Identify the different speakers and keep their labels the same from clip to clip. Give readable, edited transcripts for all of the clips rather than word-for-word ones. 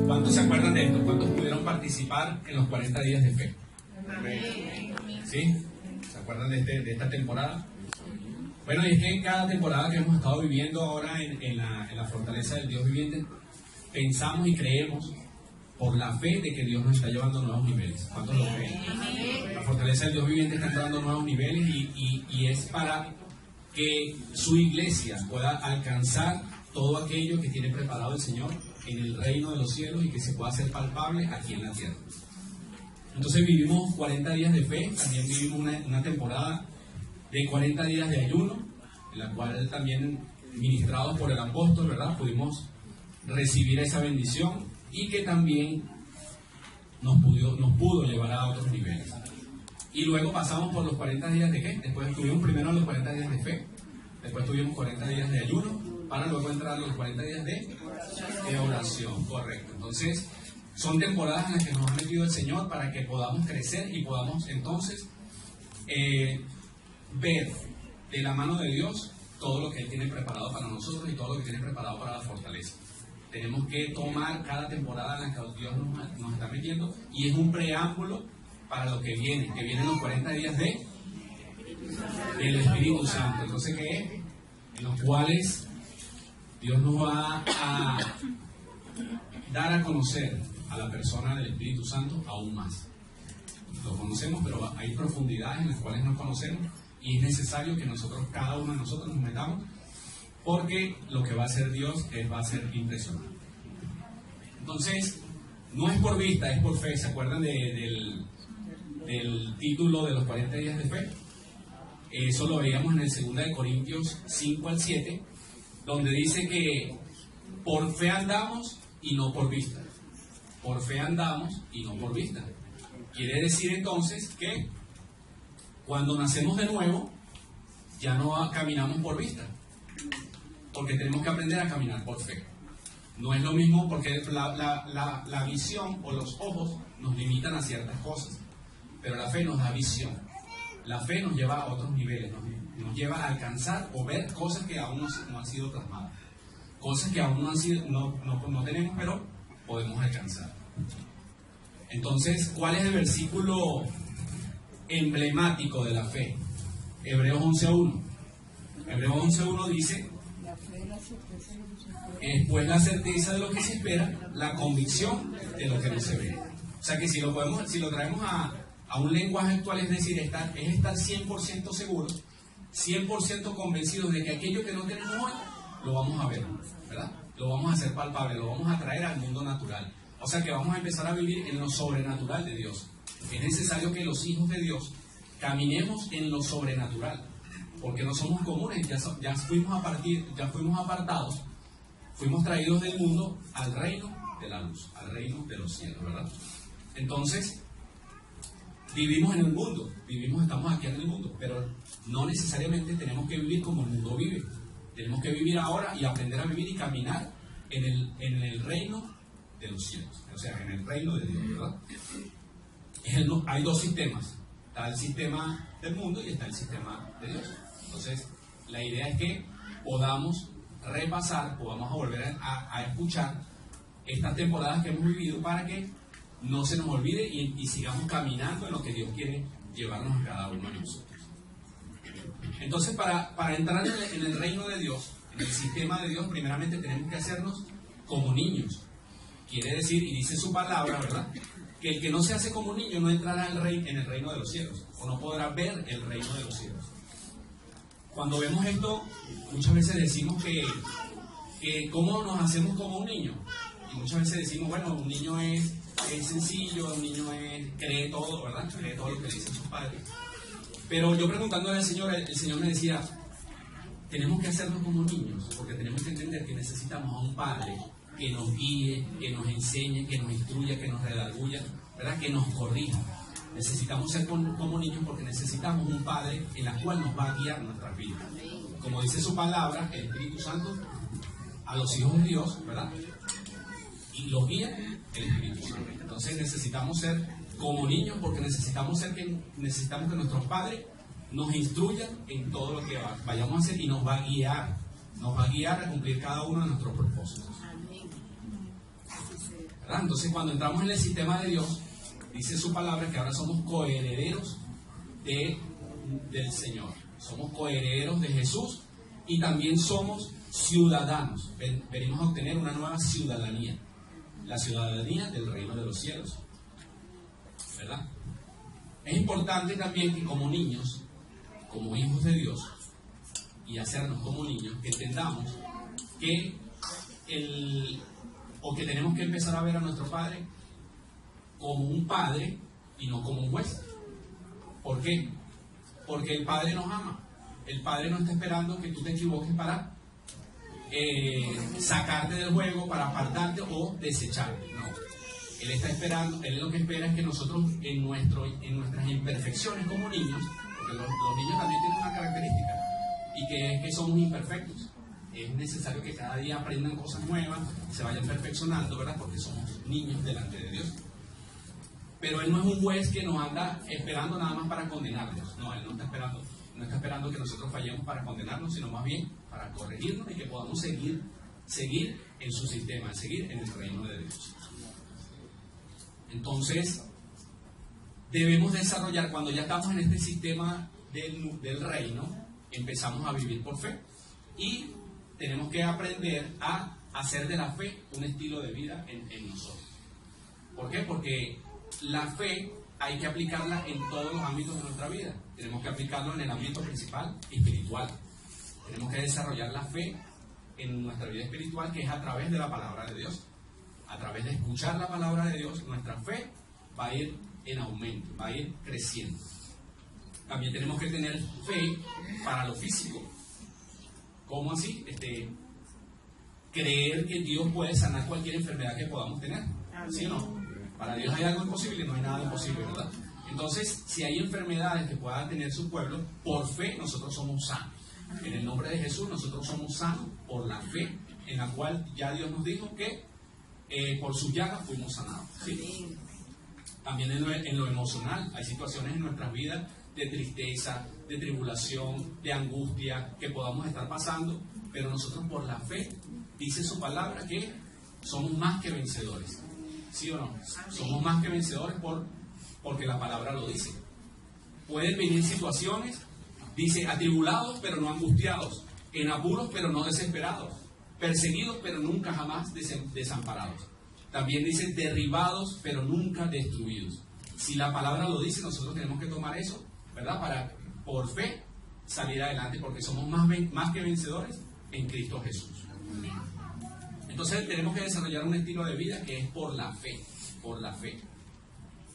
Speaker 1: ¿Cuántos se acuerdan de esto? ¿Cuántos pudieron participar en los 40 días de fe? ¿Sí? ¿Se acuerdan de esta temporada? Bueno, y es que en cada temporada que hemos estado viviendo ahora en la fortaleza del Dios viviente, pensamos y creemos por la fe de que Dios nos está llevando a nuevos niveles. ¿Cuántos lo creen? La fortaleza del Dios viviente está entrando a nuevos niveles y es para que su iglesia pueda alcanzar todo aquello que tiene preparado el Señor en el reino de los cielos y que se pueda hacer palpable aquí en la tierra. Entonces vivimos 40 días de fe, también vivimos una temporada de 40 días de ayuno, en la cual también, ministrados por el apóstol, ¿verdad?, pudimos recibir esa bendición y que también nos pudo llevar a otros niveles. Y luego pasamos por los 40 días de ¿qué? Después estuvimos primero los 40 días de fe, después tuvimos 40 días de ayuno, para luego entrar a los 40 días de oración, correcto. Entonces, son temporadas en las que nos ha metido el Señor para que podamos crecer y podamos entonces ver de la mano de Dios todo lo que Él tiene preparado para nosotros y todo lo que tiene preparado para la fortaleza. Tenemos que tomar cada temporada en la que Dios nos está metiendo y es un preámbulo para lo que vienen los 40 días del Espíritu Santo. Entonces, ¿qué es? En los cuales Dios nos va a dar a conocer a la persona del Espíritu Santo aún más. Lo conocemos, pero hay profundidades en las cuales no conocemos y es necesario que cada uno de nosotros nos metamos, porque lo que va a hacer Dios va a ser impresionante. Entonces, no es por vista, es por fe. ¿Se acuerdan del título de los 40 días de fe? Eso lo veíamos en el 2 de Corintios 5 al 7, donde dice que por fe andamos y no por vista. Por fe andamos y no por vista. Quiere decir entonces que cuando nacemos de nuevo, ya no caminamos por vista, porque tenemos que aprender a caminar por fe. No es lo mismo, porque la visión o los ojos nos limitan a ciertas cosas, pero la fe nos da visión. La fe nos lleva a otros niveles, nos lleva a alcanzar o ver cosas que aún no han sido plasmadas, cosas que aún no tenemos, pero podemos alcanzar. Entonces, ¿cuál es el versículo emblemático de la fe? Hebreos 11:1. Hebreos 11:1 dice: es pues la certeza de lo que se espera, la convicción de lo que no se ve. O sea que si lo traemos a un lenguaje actual, es decir, es estar 100% seguros, 100% convencidos de que aquello que no tenemos hoy, lo vamos a ver, ¿verdad? Lo vamos a hacer palpable, lo vamos a traer al mundo natural. O sea que vamos a empezar a vivir en lo sobrenatural de Dios. Es necesario que los hijos de Dios caminemos en lo sobrenatural, porque no somos comunes, ya fuimos apartados, fuimos traídos del mundo al reino de la luz, al reino de los cielos, ¿verdad? Entonces, vivimos en el mundo, estamos aquí en el mundo, pero no necesariamente tenemos que vivir como el mundo vive. Tenemos que vivir ahora y aprender a vivir y caminar en el reino de los cielos, o sea, en el reino de Dios, ¿verdad? Hay dos sistemas, está el sistema del mundo y está el sistema de Dios. Entonces, la idea es que podamos repasar, podamos volver a escuchar estas temporadas que hemos vivido para que no se nos olvide y sigamos caminando en lo que Dios quiere llevarnos a cada uno de nosotros. Entonces, para entrar en el reino de Dios, en el sistema de Dios, primeramente tenemos que hacernos como niños. Quiere decir, y dice su palabra, ¿verdad?, que el que no se hace como niño no entrará en el reino de los cielos, o no podrá ver el reino de los cielos. Cuando vemos esto, muchas veces decimos que ¿cómo nos hacemos como un niño? Y muchas veces decimos, bueno, un niño es sencillo, un niño cree todo, ¿verdad? Cree todo lo que le dicen sus padres. Pero yo preguntándole al Señor, el Señor me decía, tenemos que hacernos como niños, porque tenemos que entender que necesitamos a un Padre que nos guíe, que nos enseñe, que nos instruya, que nos redarguya, ¿verdad?, que nos corrija. Necesitamos ser como niños porque necesitamos un Padre en el cual nos va a guiar nuestras vidas. Como dice su palabra, el Espíritu Santo a los hijos de Dios, ¿verdad?, y los guía el Espíritu Santo. Entonces necesitamos ser como niños porque necesitamos que nuestros padres nos instruyan en todo lo que vayamos a hacer y nos va a guiar. nos va a guiar a cumplir cada uno de nuestros propósitos. ¿Verdad? Entonces, cuando entramos en el sistema de Dios, dice su palabra que ahora somos coherederos del Señor. Somos coherederos de Jesús y también somos ciudadanos. Venimos a obtener una nueva ciudadanía, la ciudadanía del reino de los cielos. ¿Verdad? Es importante también que como niños, como hijos de Dios, y hacernos como niños, que entendamos que que tenemos que empezar a ver a nuestro padre como un padre y no como un juez. ¿Por qué? Porque el padre nos ama. El padre no está esperando que tú te equivoques para sacarte del juego, para apartarte o desecharte. No. Él está esperando, él lo que espera es que nosotros en nuestras imperfecciones como niños, porque los niños también tienen una característica, y que es que somos imperfectos. Es necesario que cada día aprendan cosas nuevas, se vayan perfeccionando, ¿verdad? Porque somos niños delante de Dios. Pero Él no es un juez que nos anda esperando nada más para condenarnos. No, Él no está esperando que nosotros fallemos para condenarnos, sino más bien para corregirnos y que podamos seguir en su sistema, seguir en el reino de Dios. Entonces, debemos desarrollar, cuando ya estamos en este sistema del reino, empezamos a vivir por fe y tenemos que aprender a hacer de la fe un estilo de vida en nosotros. ¿Por qué? Porque la fe hay que aplicarla en todos los ámbitos de nuestra vida. Tenemos que aplicarlo en el ámbito principal espiritual. Tenemos que desarrollar la fe en nuestra vida espiritual, que es a través de la palabra de Dios. A través de escuchar la palabra de Dios, nuestra fe va a ir en aumento, va a ir creciendo. También tenemos que tener fe para lo físico. ¿Cómo así? Creer que Dios puede sanar cualquier enfermedad que podamos tener. ¿Sí o no? Para Dios hay algo imposible, no hay nada imposible, ¿verdad? Entonces, si hay enfermedades que pueda tener su pueblo, por fe nosotros somos sanos. En el nombre de Jesús nosotros somos sanos por la fe, en la cual ya Dios nos dijo que por sus llagas fuimos sanados. ¿Sí? También en lo emocional, hay situaciones en nuestras vidas de tristeza, de tribulación, de angustia que podamos estar pasando, pero nosotros por la fe, dice su palabra que somos más que vencedores. ¿Sí o no? Somos más que vencedores porque la palabra lo dice. Pueden venir situaciones, dice, atribulados pero no angustiados, en apuros pero no desesperados, perseguidos pero nunca jamás desamparados. También dice derribados pero nunca destruidos. Si la palabra lo dice, nosotros tenemos que tomar eso, ¿verdad? Para por fe salir adelante, porque somos más que vencedores en Cristo Jesús. Entonces tenemos que desarrollar un estilo de vida que es por la fe, por la fe.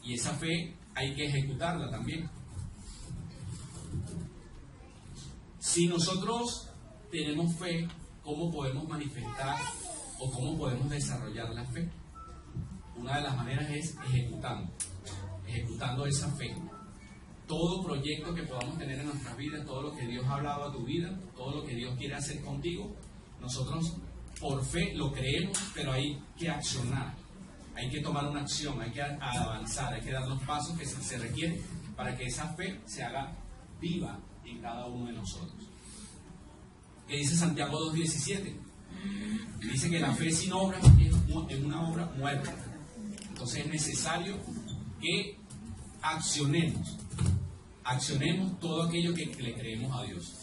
Speaker 1: Y esa fe hay que ejecutarla también. Si nosotros tenemos fe, ¿cómo podemos manifestar o cómo podemos desarrollar la fe? Una de las maneras es ejecutando esa fe. Todo proyecto que podamos tener en nuestras vidas, todo lo que Dios ha hablado a tu vida, todo lo que Dios quiere hacer contigo, nosotros por fe lo creemos, pero hay que accionar, hay que tomar una acción, hay que avanzar, hay que dar los pasos que se requieren para que esa fe se haga viva en cada uno de nosotros. ¿Qué dice Santiago 2:17? Dice que la fe sin obras es una obra muerta. Entonces es necesario que accionemos todo aquello que le creemos a Dios.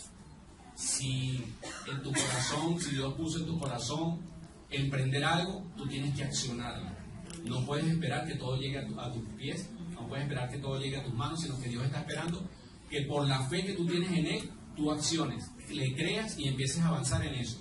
Speaker 1: Si en tu corazón, si Dios puso en tu corazón emprender algo, tú tienes que accionarlo. No puedes esperar que todo llegue a tus pies, no puedes esperar que todo llegue a tus manos, sino que Dios está esperando que por la fe que tú tienes en Él, tú acciones, le creas y empieces a avanzar en eso.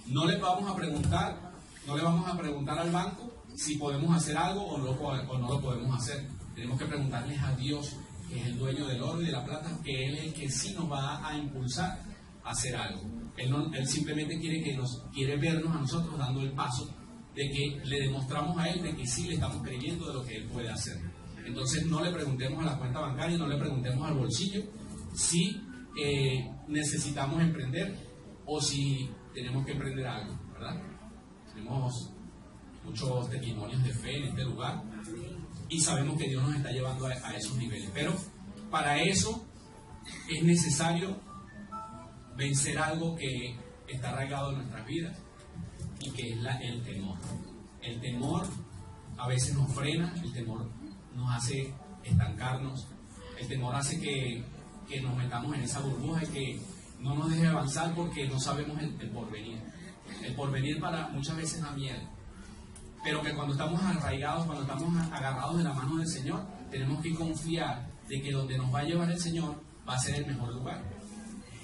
Speaker 1: No le vamos a preguntar al banco si podemos hacer algo o no lo podemos hacer. Tenemos que preguntarles a Dios, que es el dueño del oro y de la plata, que Él es el que sí nos va a impulsar a hacer algo. Él simplemente quiere vernos a nosotros dando el paso de que le demostramos a Él de que sí le estamos creyendo de lo que Él puede hacer. Entonces no le preguntemos a la cuenta bancaria, no le preguntemos al bolsillo si necesitamos emprender o si tenemos que emprender algo, ¿verdad? Tenemos muchos testimonios de fe en este lugar y sabemos que Dios nos está llevando a esos niveles, pero para eso es necesario vencer algo que está arraigado en nuestras vidas y que es el temor. El temor a veces nos frena, el temor nos hace estancarnos, el temor hace que nos metamos en esa burbuja y que no nos deje avanzar porque no sabemos el porvenir. El porvenir para muchas veces da miedo, pero que cuando estamos arraigados, cuando estamos agarrados de la mano del Señor, tenemos que confiar de que donde nos va a llevar el Señor va a ser el mejor lugar.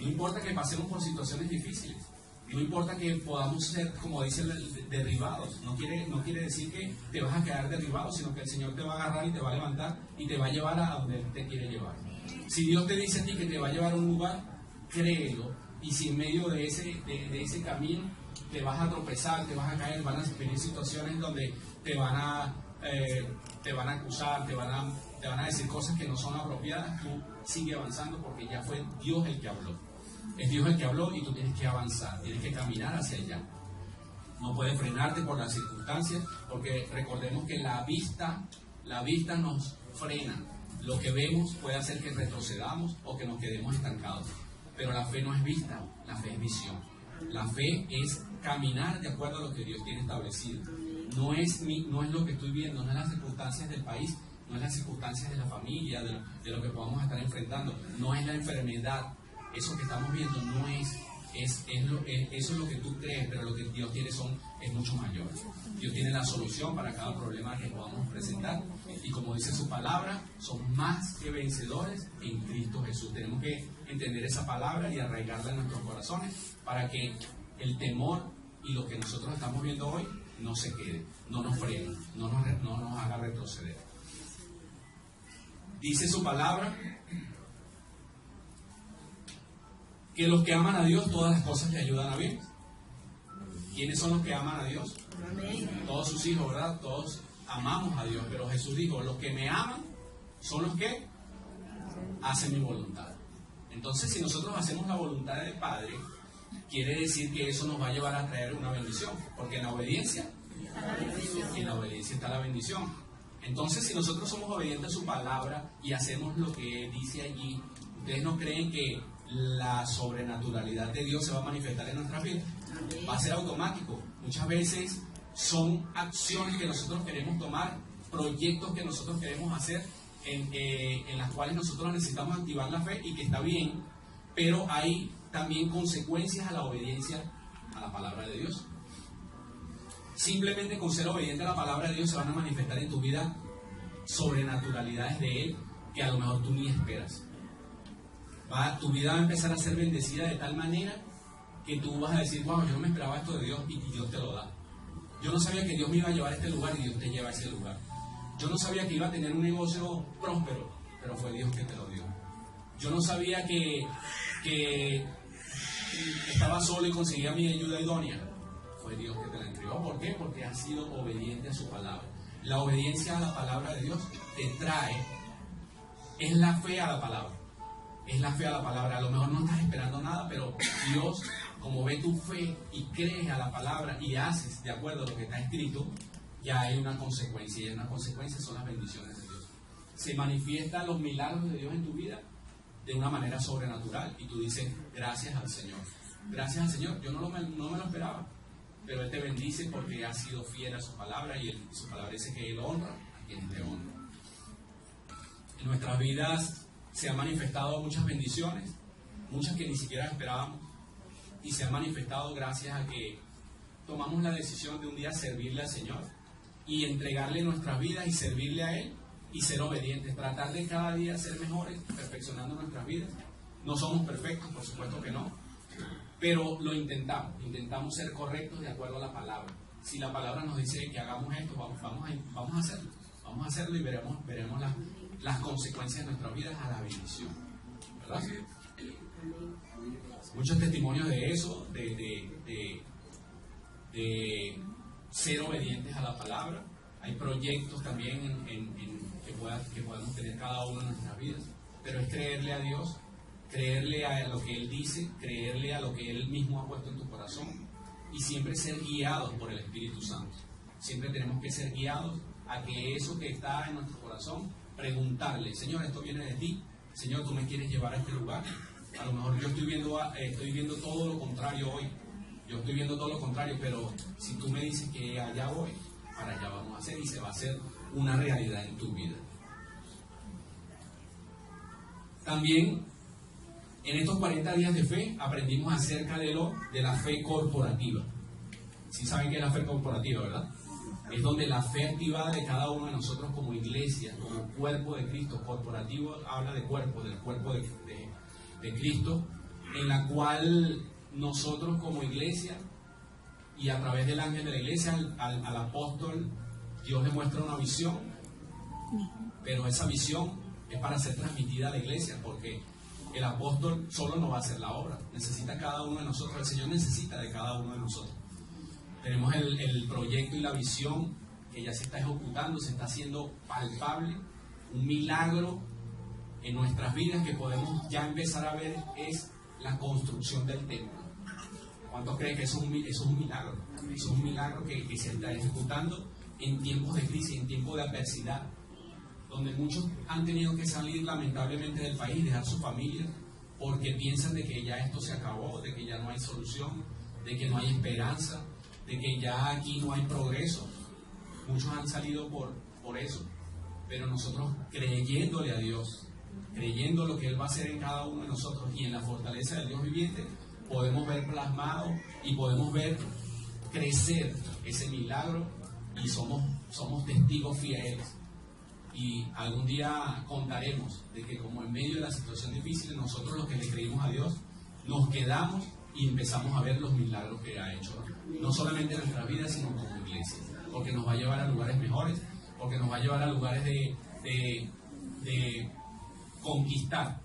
Speaker 1: No importa que pasemos por situaciones difíciles, no importa que podamos ser, como dice, derribados. No quiere decir que te vas a quedar derribado, sino que el Señor te va a agarrar y te va a levantar y te va a llevar a donde Él te quiere llevar. Si Dios te dice a ti que te va a llevar a un lugar, créelo. Y si en medio de ese camino te vas a tropezar, te vas a caer, van a venir situaciones donde te van a acusar, te van a decir cosas que no son apropiadas, tú sigue avanzando porque ya fue Dios el que habló. Es Dios el que habló y tú tienes que avanzar, tienes que caminar hacia allá. No puedes frenarte por las circunstancias, porque recordemos que la vista nos frena. Lo que vemos puede hacer que retrocedamos o que nos quedemos estancados. Pero la fe no es vista, la fe es visión. La fe es caminar de acuerdo a lo que Dios tiene establecido. No es lo que estoy viendo, no es las circunstancias del país, no es las circunstancias de la familia, de lo que podamos estar enfrentando, no es la enfermedad. Eso que estamos viendo no eso es lo que tú crees, pero lo que Dios tiene es mucho mayor. Dios tiene la solución para cada problema que podamos presentar. Y como dice su palabra, son más que vencedores en Cristo Jesús. Tenemos que entender esa palabra y arraigarla en nuestros corazones para que el temor y lo que nosotros estamos viendo hoy no se quede, no nos frene, no nos haga retroceder. Dice su palabra que los que aman a Dios, todas las cosas le ayudan a bien. ¿Quiénes son los que aman a Dios? Amén. Todos sus hijos, ¿verdad? Todos amamos a Dios, pero Jesús dijo, los que me aman son los que hacen mi voluntad. Entonces, si nosotros hacemos la voluntad del Padre, quiere decir que eso nos va a llevar a traer una bendición, porque en la obediencia está la bendición. Entonces, si nosotros somos obedientes a su palabra y hacemos lo que dice allí, ¿ustedes no creen que la sobrenaturalidad de Dios se va a manifestar en nuestras vidas? Va a ser automático. Muchas veces son acciones que nosotros queremos tomar, proyectos que nosotros queremos hacer, en las cuales nosotros necesitamos activar la fe y que está bien, pero hay también consecuencias a la obediencia a la palabra de Dios. Simplemente con ser obediente a la palabra de Dios se van a manifestar en tu vida sobrenaturalidades de Él que a lo mejor tú ni esperas. Tu vida va a empezar a ser bendecida de tal manera que tú vas a decir, wow, yo no me esperaba esto de Dios y Dios te lo da. Yo no sabía que Dios me iba a llevar a este lugar y Dios te lleva a ese lugar. Yo no sabía que iba a tener un negocio próspero, pero fue Dios que te lo dio. Yo no sabía que estaba solo y conseguía mi ayuda idónea. Fue Dios que te la entregó. ¿Por qué? Porque has sido obediente a su palabra. La obediencia a la palabra de Dios te trae, es la fe a la palabra. Es la fe a la palabra. A lo mejor no estás esperando nada, pero Dios, como ve tu fe y crees a la palabra y haces de acuerdo a lo que está escrito, ya hay una consecuencia. Y una consecuencia son las bendiciones de Dios. Se manifiestan los milagros de Dios en tu vida de una manera sobrenatural. Y tú dices, gracias al Señor. Gracias al Señor. Yo no me lo esperaba. Pero Él te bendice porque has sido fiel a su palabra y su palabra dice que Él honra a quien te honra. En nuestras vidas se han manifestado muchas bendiciones, muchas que ni siquiera esperábamos, y se han manifestado gracias a que tomamos la decisión de un día servirle al Señor y entregarle nuestras vidas y servirle a Él y ser obedientes, tratar de cada día ser mejores, perfeccionando nuestras vidas. No somos perfectos, por supuesto que no, pero lo intentamos ser correctos de acuerdo a la palabra. Si la palabra nos dice que hagamos esto, vamos a hacerlo y veremos las consecuencias de nuestras vidas a la bendición, ¿verdad? Muchos testimonios de eso, de ser obedientes a la palabra. Hay proyectos también que podemos tener cada uno en nuestras vidas, pero es creerle a Dios, creerle a lo que Él dice, creerle a lo que Él mismo ha puesto en tu corazón y siempre ser guiados por el Espíritu Santo. Siempre tenemos que ser guiados a que eso que está en nuestro corazón, preguntarle, Señor, esto viene de ti, Señor, tú me quieres llevar a este lugar. A lo mejor yo estoy viendo todo lo contrario hoy, yo estoy viendo todo lo contrario, pero si tú me dices que allá voy, para allá vamos a hacer y se va a hacer una realidad en tu vida. También en estos 40 días de fe aprendimos acerca de la fe corporativa. ¿Sí saben qué es la fe corporativa, verdad? Es donde la fe activada de cada uno de nosotros como iglesia, como cuerpo de Cristo. Corporativo habla de cuerpo, del cuerpo de Cristo, en la cual nosotros como iglesia y a través del ángel de la iglesia al apóstol, Dios le muestra una visión, pero esa visión es para ser transmitida a la iglesia, porque el apóstol solo no va a hacer la obra, necesita cada uno de nosotros, el Señor necesita de cada uno de nosotros. Tenemos el proyecto y la visión que ya se está ejecutando, se está haciendo palpable, un milagro en nuestras vidas que podemos ya empezar a ver es la construcción del templo. ¿Cuántos creen que eso es un milagro? Es un milagro que se está ejecutando en tiempos de crisis, en tiempos de adversidad, donde muchos han tenido que salir lamentablemente del país, dejar su familia, porque piensan de que ya esto se acabó, de que ya no hay solución, de que no hay esperanza, de que ya aquí no hay progreso. Muchos han salido por eso, pero nosotros creyéndole a Dios, creyendo lo que Él va a hacer en cada uno de nosotros y en la fortaleza del Dios viviente, podemos ver plasmado y podemos ver crecer ese milagro y somos testigos fieles. Y algún día contaremos de que como en medio de la situación difícil, nosotros los que le creímos a Dios, nos quedamos y empezamos a ver los milagros que ha hecho, no solamente en nuestras vidas, sino como iglesia, porque nos va a llevar a lugares mejores, porque nos va a llevar a lugares de conquistar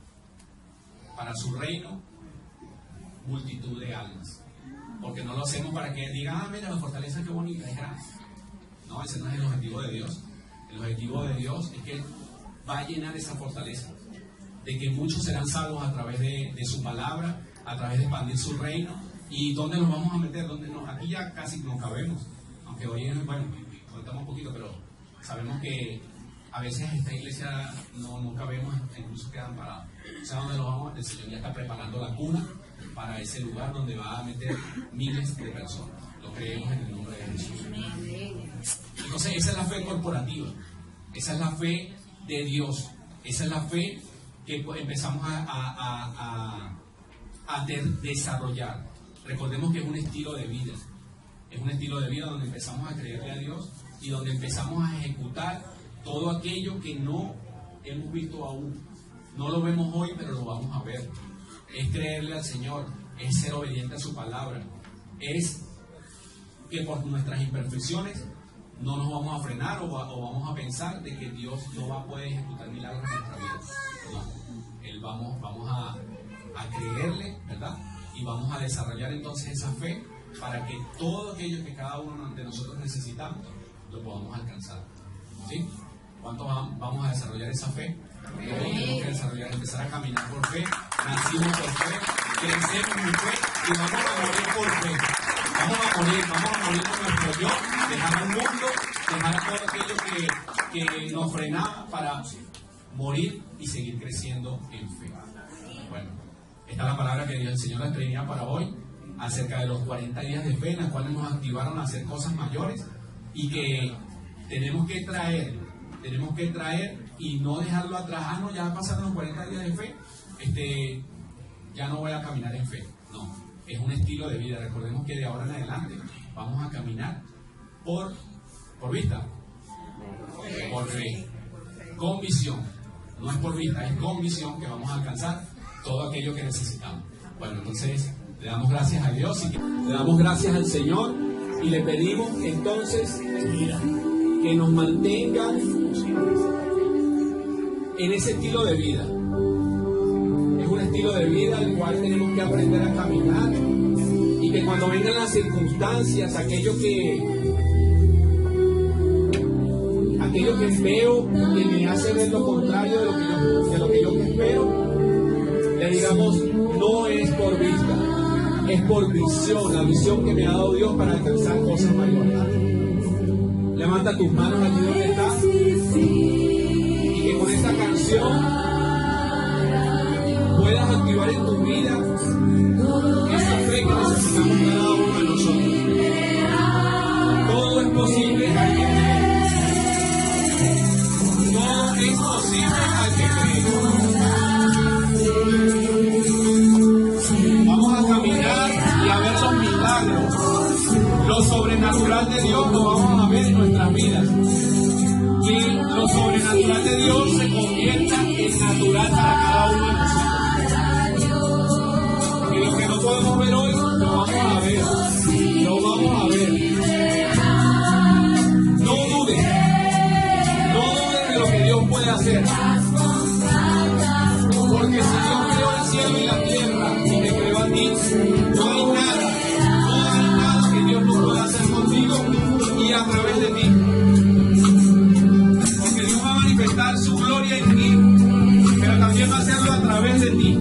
Speaker 1: para su reino multitud de almas, porque no lo hacemos para que digan, mira la fortaleza, qué bonita, es grande. No, ese no es el objetivo de Dios. El objetivo de Dios es que va a llenar esa fortaleza, de que muchos serán salvos a través de su palabra, a través de expandir su reino. ¿Y dónde nos vamos a meter? ¿Dónde no? Aquí ya casi no cabemos, aunque hoy bueno, contamos un poquito, pero sabemos que a veces esta iglesia no cabemos, incluso quedan parados. O sea, ¿dónde lo vamos? El Señor ya está preparando la cuna para ese lugar donde va a meter miles de personas. Lo creemos en el nombre de Jesús. Entonces, esa es la fe corporativa, esa es la fe de Dios, esa es la fe que empezamos a desarrollar. Recordemos que es un estilo de vida, es un estilo de vida donde empezamos a creerle a Dios y donde empezamos a ejecutar todo aquello que no hemos visto aún. No lo vemos hoy, pero lo vamos a ver. Es creerle al Señor, es ser obediente a su palabra, es que por nuestras imperfecciones no nos vamos a frenar o vamos a pensar de que Dios no va a poder ejecutar milagros en nuestra vida. No, vamos a creerle, ¿verdad? Y vamos a desarrollar entonces esa fe para que todo aquello que cada uno de nosotros necesitamos lo podamos alcanzar. ¿Sí? ¿Cuántos vamos a desarrollar esa fe? Tenemos que desarrollar, empezar a caminar por fe. Nacimos por fe, crecemos en fe y vamos a morir por fe. Vamos a morir con nuestro yo, dejar el mundo, dejar todo aquello que nos frenaba para morir y seguir creciendo en fe. Bueno, esta es la palabra que dio el Señor la Trinidad para hoy, acerca de los 40 días de fe, en las cuales nos activaron a hacer cosas mayores y que tenemos que traer y no dejarlo atrás. Ah, no, ya pasaron los 40 días de fe, ya no voy a caminar en fe. No, es un estilo de vida. Recordemos que de ahora en adelante vamos a caminar por vista, por fe, con visión. No es por vista, es con visión que vamos a alcanzar todo aquello que necesitamos. Bueno, entonces le damos gracias a Dios y le damos gracias al Señor y le pedimos entonces que nos mantenga en ese estilo de vida. Es un estilo de vida al cual tenemos que aprender a caminar y que cuando vengan las circunstancias, aquello que veo que me hace ver lo contrario de lo que yo espero, le digamos, no es por vista, es por visión, la visión que me ha dado Dios para alcanzar cosas mayores. Levanta tus manos allí donde estás y que con esta canción puedas activar en tu vida esa fe que necesitamos cada uno lo sobrenatural de Dios lo vamos a ver en nuestras vidas. Que lo sobrenatural de Dios se convierta en natural para cada uno de nosotros. Y lo que no podemos ver hoy, lo vamos a ver. Lo vamos a ver. No dudes. No dudes de lo que Dios puede hacer. Porque si Dios creó el cielo y la tierra y te creó a ti, no hay nada que Dios no pueda hacer contigo y a través de ti. Porque Dios va a manifestar su gloria en ti, pero también va a hacerlo a través de ti.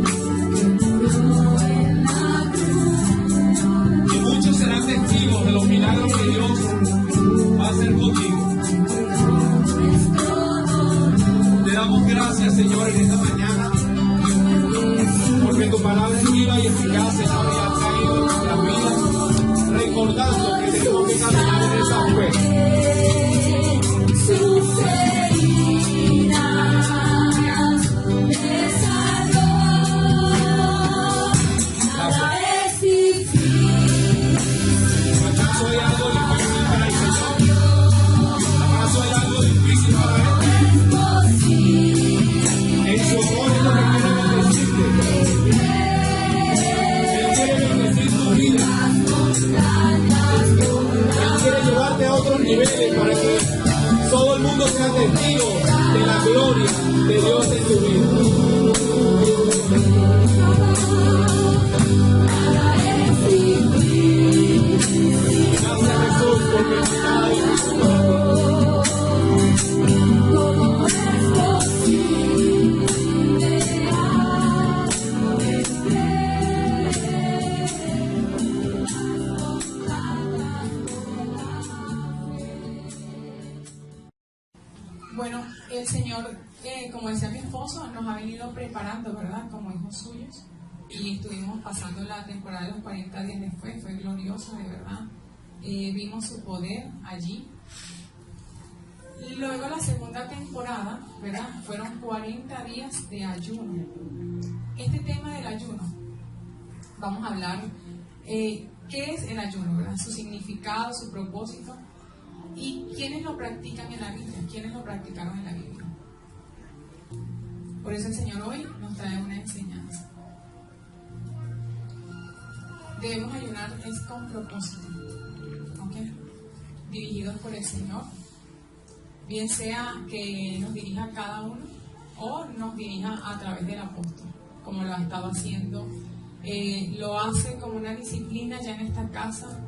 Speaker 1: Y muchos serán testigos de los milagros que Dios va a hacer contigo. Te damos gracias, Señor, en esta mañana, porque tu palabra es viva y eficaz, Señor, y ha caído en nuestras vidas, recordando que tenemos que caminar en esa fe. ¿Acaso hay algo difícil para el Señor? ¿Acaso hay algo difícil para Él? En su amor es lo que queremos decirte. Él quiere bendecir tu vida. Él quiere llevarte a otros niveles para que todo el mundo sea testigo de la gloria de Dios en tu vida. Gracias, Jesús, porque no hay nada difícil para ti.
Speaker 2: Bueno, el Señor, como decía mi esposo, nos ha venido preparando, ¿verdad? Como hijos suyos. Y estuvimos pasando la temporada de los 40 días después. Fue gloriosa, de verdad. Vimos su poder allí. Y luego la segunda temporada, ¿verdad? Fueron 40 días de ayuno. Este tema del ayuno, vamos a hablar, ¿qué es el ayuno, verdad? Su significado, su propósito. ¿Y quiénes lo practican en la Biblia? ¿Quiénes lo practicaron en la Biblia? Por eso el Señor hoy nos trae una enseñanza. Debemos ayunar es con propósito, ¿ok? Dirigidos por el Señor, bien sea que nos dirija a cada uno o nos dirija a través del apóstol, como lo ha estado haciendo. Lo hace como una disciplina ya en esta casa.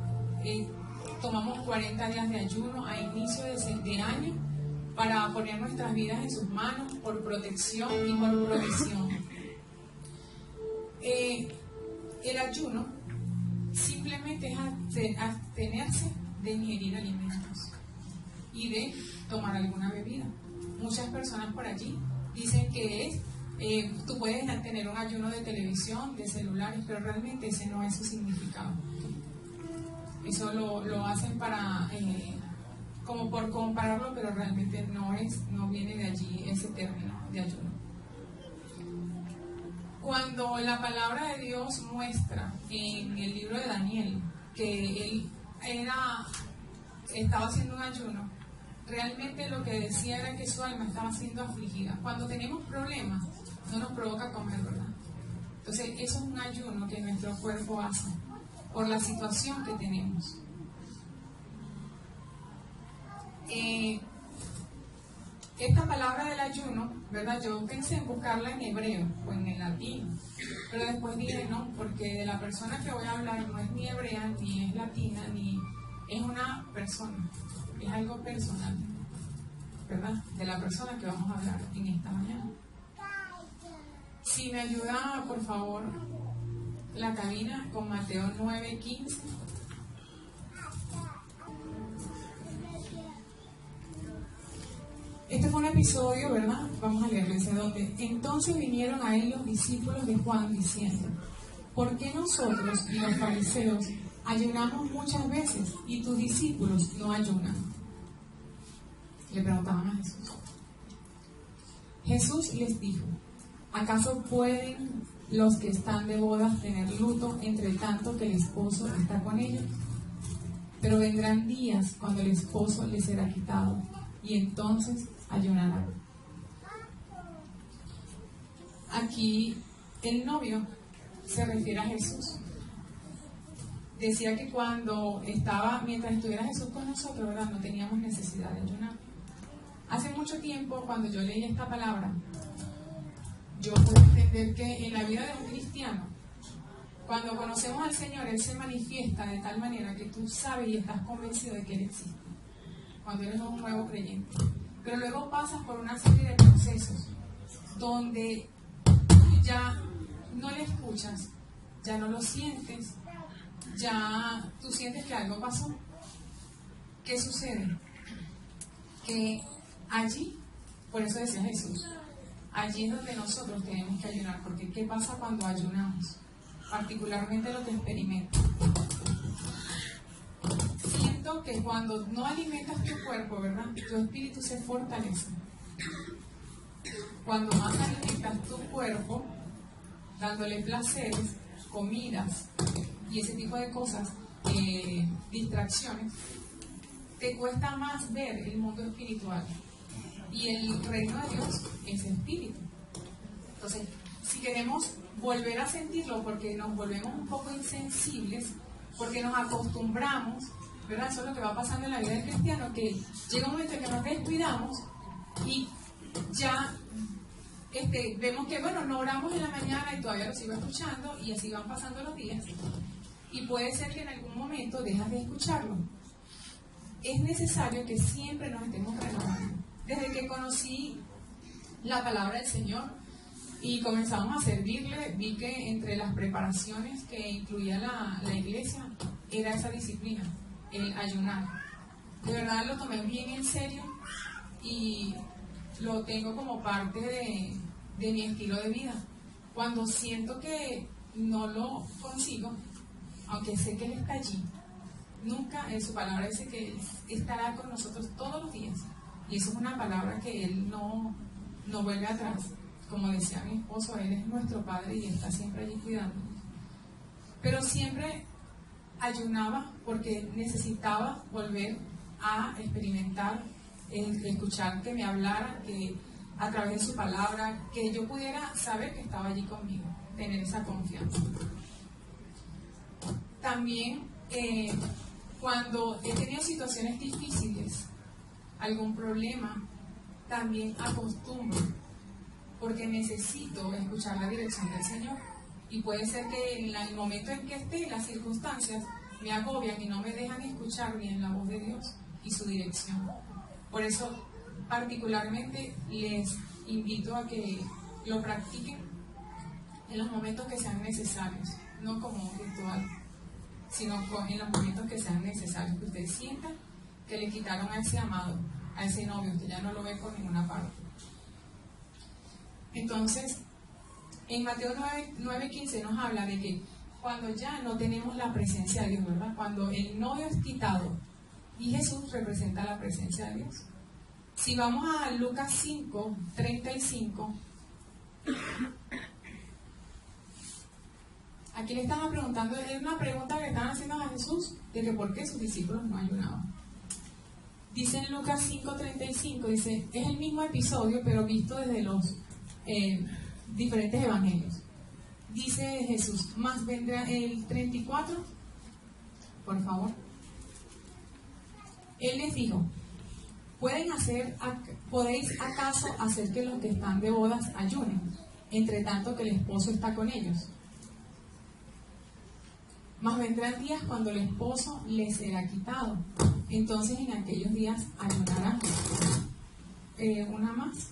Speaker 2: Tomamos 40 días de ayuno a inicio de año para poner nuestras vidas en sus manos por protección y por provisión. El ayuno simplemente es abstenerse de ingerir alimentos y de tomar alguna bebida. Muchas personas por allí dicen que tú puedes tener un ayuno de televisión, de celulares, pero realmente ese no es su significado. Eso lo hacen para como por compararlo, pero realmente no viene de allí ese término de ayuno. Cuando la palabra de Dios muestra en el libro de Daniel que él estaba haciendo un ayuno, realmente lo que decía era que su alma estaba siendo afligida. Cuando tenemos problemas, no nos provoca comer, ¿verdad? Entonces, eso es un ayuno que nuestro cuerpo hace por la situación que tenemos. Esta palabra del ayuno, ¿verdad? Yo pensé en buscarla en hebreo o en el latino, pero después dije no, porque de la persona que voy a hablar no es ni hebrea, ni es latina, ni es una persona, es algo personal, ¿verdad? De la persona que vamos a hablar en esta mañana. Si me ayuda, por favor, la cabina con Mateo 9:15. Este fue un episodio, ¿verdad? Vamos a leerlo, dice donde entonces vinieron a él los discípulos de Juan diciendo: ¿por qué nosotros y los fariseos ayunamos muchas veces y tus discípulos no ayunan? Le preguntaban a Jesús. Jesús les dijo: ¿acaso pueden los que están de bodas tener luto entre tanto que el esposo está con ellos? pero vendrán días cuando el esposo les será quitado, y entonces ayunarán. Aquí el novio se refiere a Jesús. Decía que mientras estuviera Jesús con nosotros, ¿verdad?, no teníamos necesidad de ayunar. Hace mucho tiempo, cuando yo leí esta palabra, yo puedo entender que en la vida de un cristiano, cuando conocemos al Señor, Él se manifiesta de tal manera que tú sabes y estás convencido de que Él existe, cuando eres un nuevo creyente. Pero luego pasas por una serie de procesos donde ya no le escuchas, ya no lo sientes, ya tú sientes que algo pasó. ¿Qué sucede? Que allí, por eso decía Jesús, allí es donde nosotros tenemos que ayunar, porque ¿qué pasa cuando ayunamos? Particularmente lo que experimento. Siento que cuando no alimentas tu cuerpo, ¿verdad?, tu espíritu se fortalece. Cuando más alimentas tu cuerpo, dándole placeres, comidas y ese tipo de cosas, distracciones, te cuesta más ver el mundo espiritual. Y el reino de Dios es espíritu. Entonces, si queremos volver a sentirlo, porque nos volvemos un poco insensibles, porque nos acostumbramos, ¿verdad? Eso es lo que va pasando en la vida del cristiano, que llega un momento en que nos descuidamos y ya vemos que, bueno, no oramos en la mañana y todavía lo sigo escuchando, y así van pasando los días. Y puede ser que en algún momento dejas de escucharlo. Es necesario que siempre nos estemos renovando. Desde que conocí la palabra del Señor y comenzamos a servirle, vi que entre las preparaciones que incluía la iglesia era esa disciplina, el ayunar. De verdad lo tomé bien en serio y lo tengo como parte de mi estilo de vida. Cuando siento que no lo consigo, aunque sé que Él está allí, nunca, en su palabra dice que Él estará con nosotros todos los días. Y eso es una palabra que Él no vuelve atrás. Como decía mi esposo, Él es nuestro Padre y está siempre allí cuidándonos. Pero siempre ayunaba porque necesitaba volver a experimentar, escuchar que me hablara, que a través de su palabra, que yo pudiera saber que estaba allí conmigo, tener esa confianza. También cuando he tenido situaciones difíciles, algún problema, también acostumbro, porque necesito escuchar la dirección del Señor. Y puede ser que en el momento en que esté, las circunstancias me agobian y no me dejan escuchar bien la voz de Dios y su dirección. Por eso, particularmente, les invito a que lo practiquen en los momentos que sean necesarios, no como un ritual, sino en los momentos que sean necesarios, que ustedes sientan que le quitaron a ese amado, a ese novio, usted ya no lo ve por ninguna parte. Entonces, en Mateo 9:15 nos habla de que cuando ya no tenemos la presencia de Dios, ¿verdad? Cuando el novio es quitado y Jesús representa la presencia de Dios. Si vamos a Lucas 5:35, aquí le estaban preguntando, es una pregunta que le estaban haciendo a Jesús, de que por qué sus discípulos no ayunaban. Dice en Lucas 5:35, dice, es el mismo episodio, pero visto desde los diferentes evangelios. Dice Jesús, más vendrá el 34, por favor. Él les dijo, ¿podéis acaso hacer que los que están de bodas ayunen, entre tanto que el esposo está con ellos? Mas vendrán días cuando el esposo les será quitado. Entonces en aquellos días ayunarán. Una más.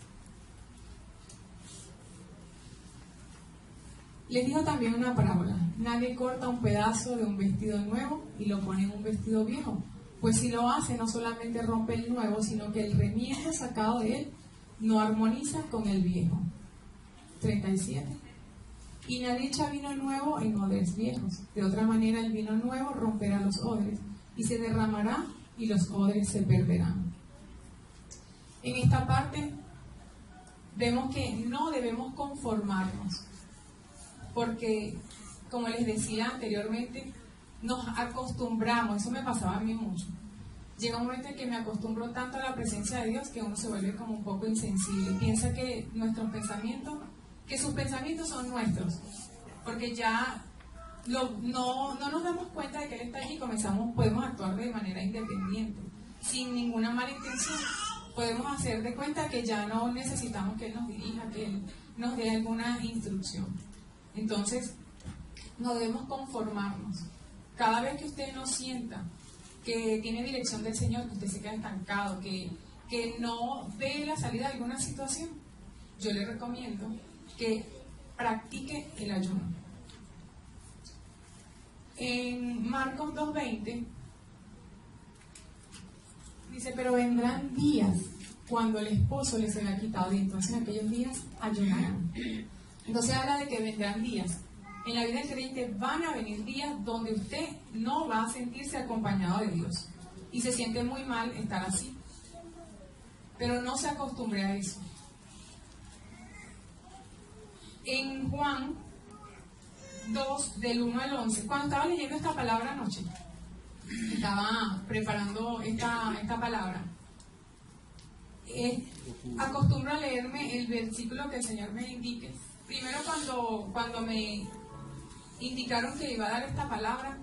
Speaker 2: Les dijo también una parábola. Nadie corta un pedazo de un vestido nuevo y lo pone en un vestido viejo. Pues si lo hace, no solamente rompe el nuevo, sino que el remiendo sacado de él no armoniza con el viejo. 37. Y nadie echa vino nuevo en odres viejos. De otra manera, el vino nuevo romperá los odres y se derramará y los odres se perderán. En esta parte vemos que no debemos conformarnos, porque, como les decía anteriormente, nos acostumbramos, eso me pasaba a mí mucho. Llega un momento en que me acostumbro tanto a la presencia de Dios que uno se vuelve como un poco insensible. Piensa que nuestros pensamientos, que sus pensamientos son nuestros, porque ya no nos damos cuenta de que Él está allí y podemos actuar de manera independiente, sin ninguna mala intención. Podemos hacer de cuenta que ya no necesitamos que Él nos dirija, que Él nos dé alguna instrucción. Entonces, no debemos conformarnos. Cada vez que usted no sienta que tiene dirección del Señor, que usted se queda estancado, que no ve la salida de alguna situación, yo le recomiendo que practique el ayuno. En Marcos 2:20 dice, pero vendrán días cuando el esposo les será quitado y entonces en aquellos días ayunarán. Entonces habla de que vendrán días. En la vida del creyente van a venir días donde usted no va a sentirse acompañado de Dios y se siente muy mal estar así, pero no se acostumbre a eso. En Juan 2, del 1 al 11, cuando estaba leyendo esta palabra anoche, estaba preparando esta palabra, acostumbro a leerme el versículo que el Señor me indique. Primero cuando me indicaron que iba a dar esta palabra,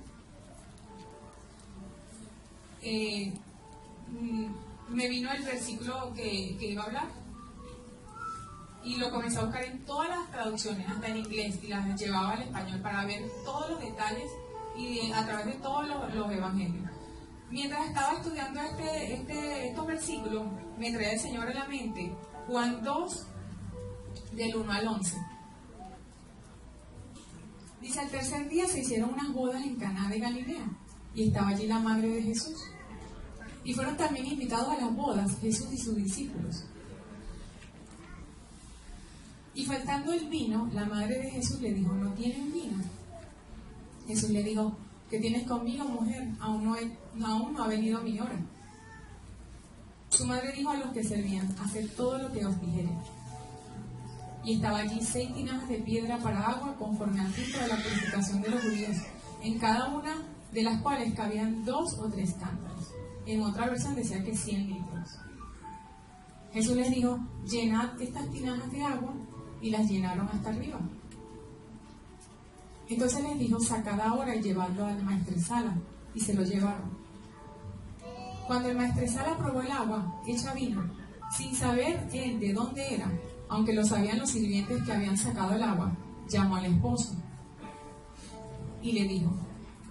Speaker 2: me vino el versículo que iba a hablar y lo comencé a buscar en todas las traducciones, hasta en inglés, y las llevaba al español para ver todos los detalles y a través de todos los evangelios. Mientras estaba estudiando estos versículos, me traía el Señor a la mente Juan 2, del 1 al 11. Dice, al tercer día se hicieron unas bodas en Caná de Galilea y estaba allí la madre de Jesús. Y fueron también invitados a las bodas Jesús y sus discípulos. Y faltando el vino, la madre de Jesús le dijo, ¿no tienen vino? Jesús le dijo, ¿qué tienes conmigo, mujer? Aún no ha venido mi hora. Su madre dijo a los que servían, haced todo lo que os dijere. Y estaba allí 6 tinajas de piedra para agua, conforme al rito de la purificación de los judíos, en cada una de las cuales cabían 2 o 3 cántaros. En otra versión decía que 100 litros. Jesús les dijo, llenad estas tinajas de agua, y las llenaron hasta arriba. Entonces les dijo, sacad ahora y llevadlo al maestresala, y se lo llevaron. Cuando el maestresala probó el agua hecha vino, sin saber él de dónde era, aunque lo sabían los sirvientes que habían sacado el agua, llamó al esposo y le dijo,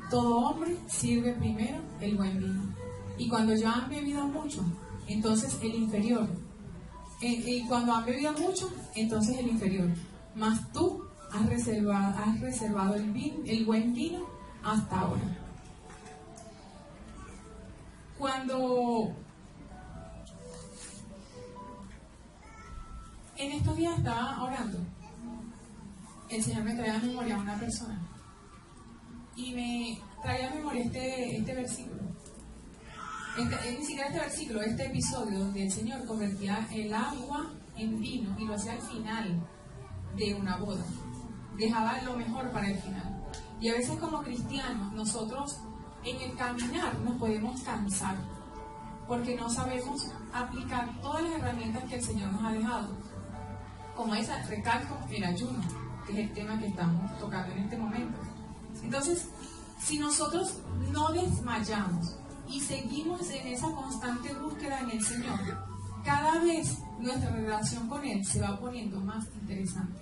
Speaker 2: todo hombre sirve primero el buen vino, y cuando ya han bebido mucho, entonces el inferior, y cuando han bebido mucho, entonces el inferior, mas tú has reservado el buen vino hasta ahora. Cuando en estos días estaba orando, el Señor me traía a memoria a una persona y me traía a memoria este versículo. Ni siquiera este versículo, este episodio donde el Señor convertía el agua en vino y lo hacía al final de una boda. Dejaba lo mejor para el final. Y a veces como cristianos, nosotros en el caminar nos podemos cansar porque no sabemos aplicar todas las herramientas que el Señor nos ha dejado. Como esa, recalco, el ayuno, que es el tema que estamos tocando en este momento. Entonces, si nosotros no desmayamos y seguimos en esa constante búsqueda en el Señor, cada vez nuestra relación con Él se va poniendo más interesante.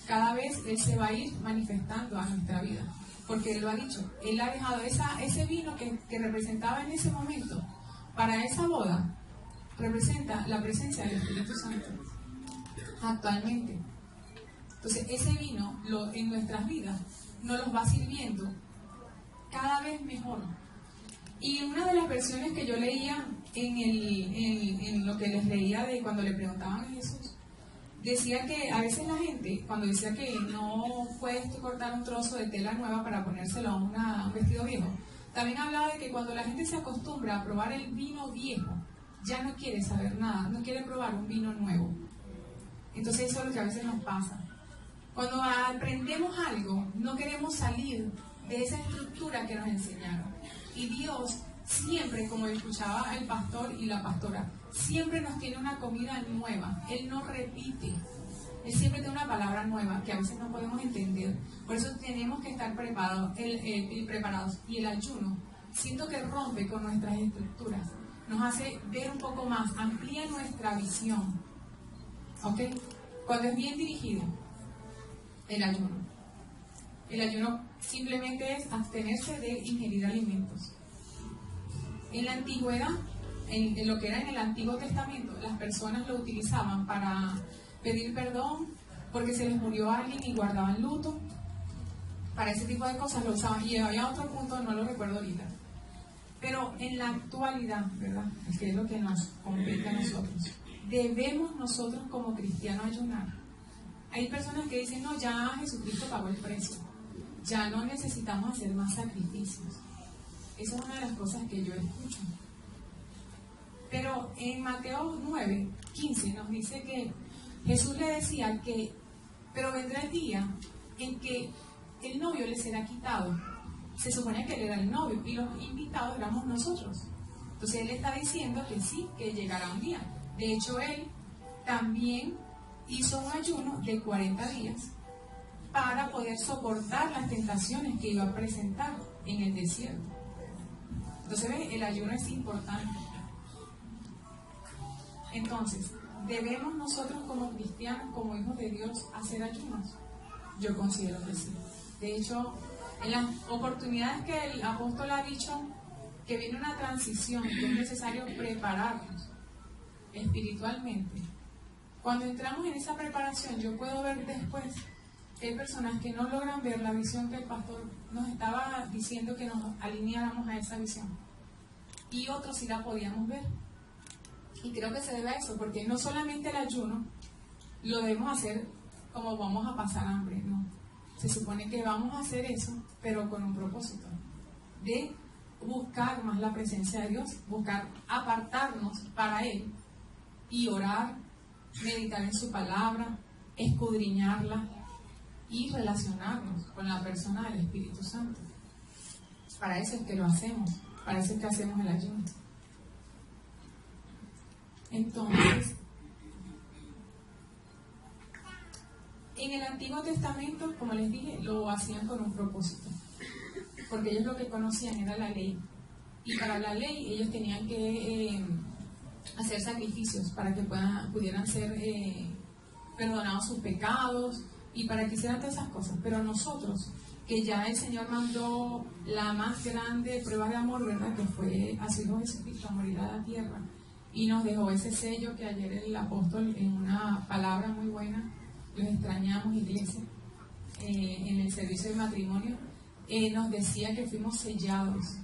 Speaker 2: Cada vez Él se va a ir manifestando a nuestra vida, porque Él lo ha dicho. Él ha dejado ese vino que representaba en ese momento para esa boda, representa la presencia del Espíritu Santo actualmente. Entonces ese vino en nuestras vidas nos los va sirviendo cada vez mejor. Y una de las versiones que yo leía en lo que les leía de cuando le preguntaban a Jesús, decía que a veces la gente, cuando decía que no puedes cortar un trozo de tela nueva para ponérselo a un vestido viejo, también hablaba de que cuando la gente se acostumbra a probar el vino viejo, ya no quiere saber nada, no quiere probar un vino nuevo. Entonces eso es lo que a veces nos pasa. Cuando aprendemos algo, no queremos salir de esa estructura que nos enseñaron. Y Dios siempre, como escuchaba el pastor y la pastora, siempre nos tiene una comida nueva. Él no repite. Él siempre tiene una palabra nueva que a veces no podemos entender. Por eso tenemos que estar preparados. Y el ayuno, siento que rompe con nuestras estructuras. Nos hace ver un poco más, amplía nuestra visión. ¿Ok? Cuando es bien dirigido, el ayuno. El ayuno simplemente es abstenerse de ingerir alimentos. En la antigüedad, en lo que era en el Antiguo Testamento, las personas lo utilizaban para pedir perdón porque se les murió alguien y guardaban luto. Para ese tipo de cosas lo usaban. Y había otro punto, no lo recuerdo ahorita. Pero en la actualidad, ¿verdad? Que es lo que nos compete a nosotros. Debemos nosotros como cristianos ayunar. Hay personas que dicen, no, ya Jesucristo pagó el precio. Ya no necesitamos hacer más sacrificios. Esa es una de las cosas que yo escucho. Pero en Mateo 9:15 nos dice que Jesús le decía que, pero vendrá el día en que el novio le será quitado. Se supone que él era el novio y los invitados éramos nosotros. Entonces él está diciendo que sí, que llegará un día. De hecho, él también hizo un ayuno de 40 días para poder soportar las tentaciones que iba a presentar en el desierto. Entonces, el ayuno es importante. Entonces, ¿debemos nosotros como cristianos, como hijos de Dios, hacer ayunos? Yo considero que sí. De hecho, en las oportunidades que el apóstol ha dicho que viene una transición, que es necesario prepararnos espiritualmente. Cuando entramos en esa preparación, yo puedo ver después que hay personas que no logran ver la visión que el pastor nos estaba diciendo que nos alineáramos a esa visión. Y otros sí la podíamos ver. Y creo que se debe a eso, porque no solamente el ayuno lo debemos hacer como vamos a pasar hambre, no. Se supone que vamos a hacer eso, pero con un propósito de buscar más la presencia de Dios, buscar apartarnos para Él y orar, meditar en su palabra, escudriñarla y relacionarnos con la persona del Espíritu Santo. Para eso es que lo hacemos, para eso es que hacemos el ayuno. Entonces, en el Antiguo Testamento, como les dije, lo hacían con un propósito, porque ellos lo que conocían era la ley, y para la ley ellos tenían que hacer sacrificios para que pudieran ser perdonados sus pecados y para que hicieran todas esas cosas. Pero nosotros, que ya el Señor mandó la más grande prueba de amor, ¿verdad? Que fue a su Hijo Jesucristo a morir a la tierra, y nos dejó ese sello que ayer el apóstol, en una palabra muy buena, los extrañamos, iglesia, en el servicio de matrimonio, nos decía que fuimos sellados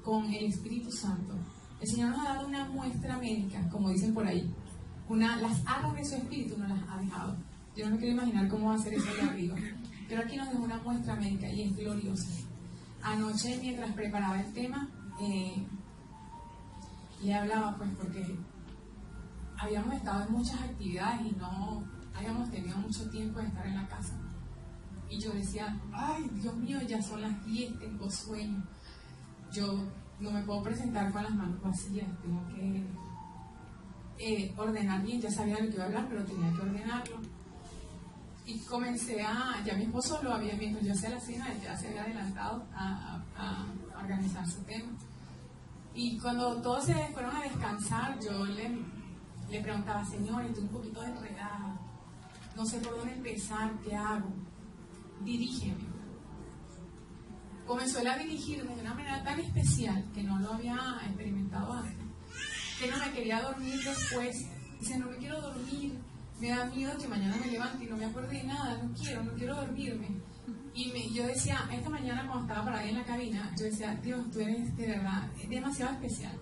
Speaker 2: con el Espíritu Santo. El Señor nos ha dado una muestra médica, como dicen por ahí. Las arras de su Espíritu nos las ha dejado. Yo no me quiero imaginar cómo va a ser eso allá arriba. Pero aquí nos dejó una muestra médica y es gloriosa. Anoche, mientras preparaba el tema, le hablaba, pues, porque habíamos estado en muchas actividades y no habíamos tenido mucho tiempo de estar en la casa. Y yo decía, ay, Dios mío, ya son las 10, tengo sueño. Yo no me puedo presentar con las manos vacías, tengo que ordenar bien. Ya sabía de lo que iba a hablar, pero tenía que ordenarlo. Y comencé ya mi esposo lo había visto, yo hacía la cena, ya se había adelantado a organizar su tema. Y cuando todos se fueron a descansar, yo le preguntaba, Señor, estoy un poquito enredada, no sé por dónde empezar, ¿qué hago? Dirígeme. Comenzó él a dirigirme de una manera tan especial que no lo había experimentado antes, que no me quería dormir después. Dice, no me quiero dormir, me da miedo que mañana me levante y no me acuerde de nada, no quiero dormirme. Y yo decía, esta mañana cuando estaba parada en la cabina, yo decía, Dios, tú eres de verdad, es demasiado especial.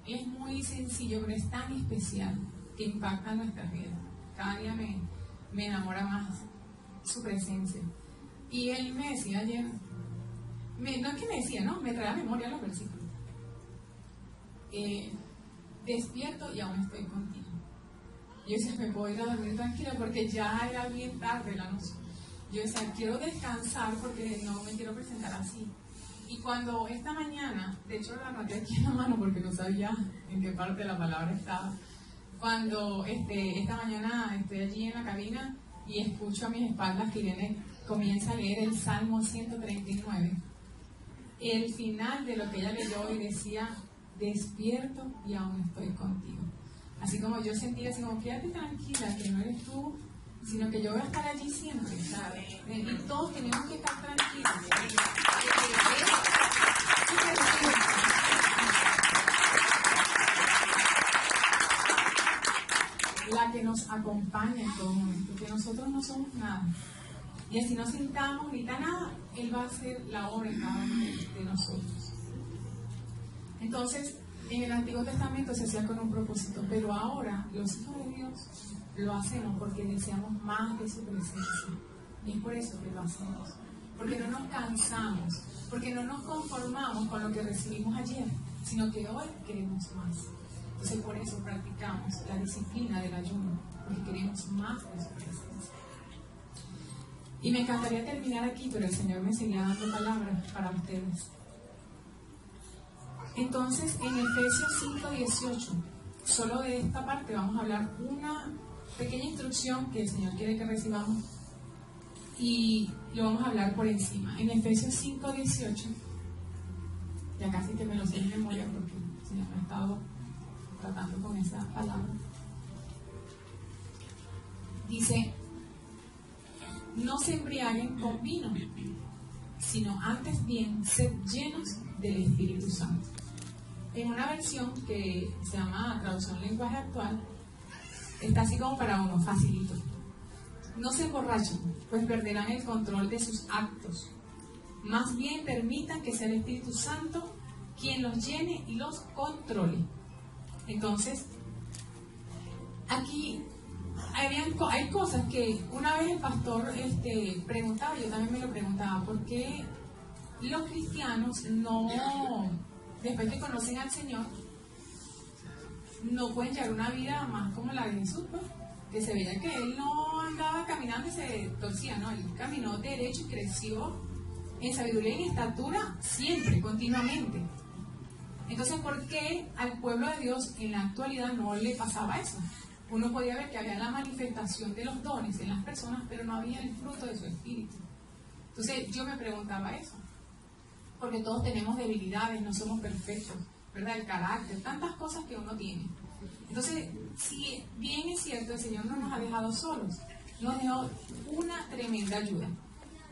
Speaker 2: Él es muy sencillo, pero es tan especial que impacta nuestras vidas. Cada día me enamora más su presencia. Y él me decía ayer, no es que me decía, no, me trae a memoria los versículos. Despierto y aún estoy contigo. Yo decía, me puedo ir a dormir tranquila porque ya era bien tarde la noche. yo decía, quiero descansar porque no me quiero presentar así. Y cuando esta mañana, de hecho la anoté aquí en la mano porque no sabía en qué parte de la palabra estaba, cuando esta mañana estoy allí en la cabina y escucho a mis espaldas que Irene comienza a leer el Salmo 139, el final de lo que ella leyó y decía, despierto y aún estoy contigo. Así como yo sentía, así como, quédate tranquila, que no eres tú, sino que yo voy a estar allí siempre, ¿sabes? Y todos tenemos que estar tranquilos. La que nos acompaña en todo momento, que nosotros no somos nada. Y así no sintamos ahorita nada, Él va a hacer la obra en cada uno de nosotros. Entonces, en el Antiguo Testamento se hacía con un propósito, pero ahora los hijos de Dios lo hacemos porque deseamos más de su presencia. Y es por eso que lo hacemos. Porque no nos cansamos, porque no nos conformamos con lo que recibimos ayer, sino que hoy queremos más. Entonces por eso practicamos la disciplina del ayuno, porque queremos más de su presencia. Y me encantaría terminar aquí, pero el Señor me seguía dando palabras para ustedes. Entonces, en Efesios 5:18, solo de esta parte vamos a hablar una pequeña instrucción que el Señor quiere que recibamos y lo vamos a hablar por encima. En Efesios 5:18, ya casi que me lo sé en memoria porque el Señor me ha estado tratando con esa palabra. Dice, no se embriaguen con vino, sino antes bien sed llenos del Espíritu Santo. En una versión que se llama Traducción Lenguaje Actual, está así como para uno, facilito. No se emborrachen, pues perderán el control de sus actos. Más bien permitan que sea el Espíritu Santo quien los llene y los controle. Entonces, aquí hay cosas que una vez el pastor preguntaba, yo también me lo preguntaba, ¿por qué los cristianos no, después que conocen al Señor, no pueden llevar una vida más como la de Jesús, pues? Que se veía que Él no andaba caminando y se torcía, no, Él caminó derecho y creció en sabiduría y en estatura siempre, continuamente. Entonces, ¿por qué al pueblo de Dios en la actualidad no le pasaba eso? Uno podía ver que había la manifestación de los dones en las personas, pero no había el fruto de su espíritu. Entonces, yo me preguntaba eso. Porque todos tenemos debilidades, no somos perfectos, ¿verdad? El carácter, tantas cosas que uno tiene. Entonces, si bien es cierto, el Señor no nos ha dejado solos, nos dejó una tremenda ayuda,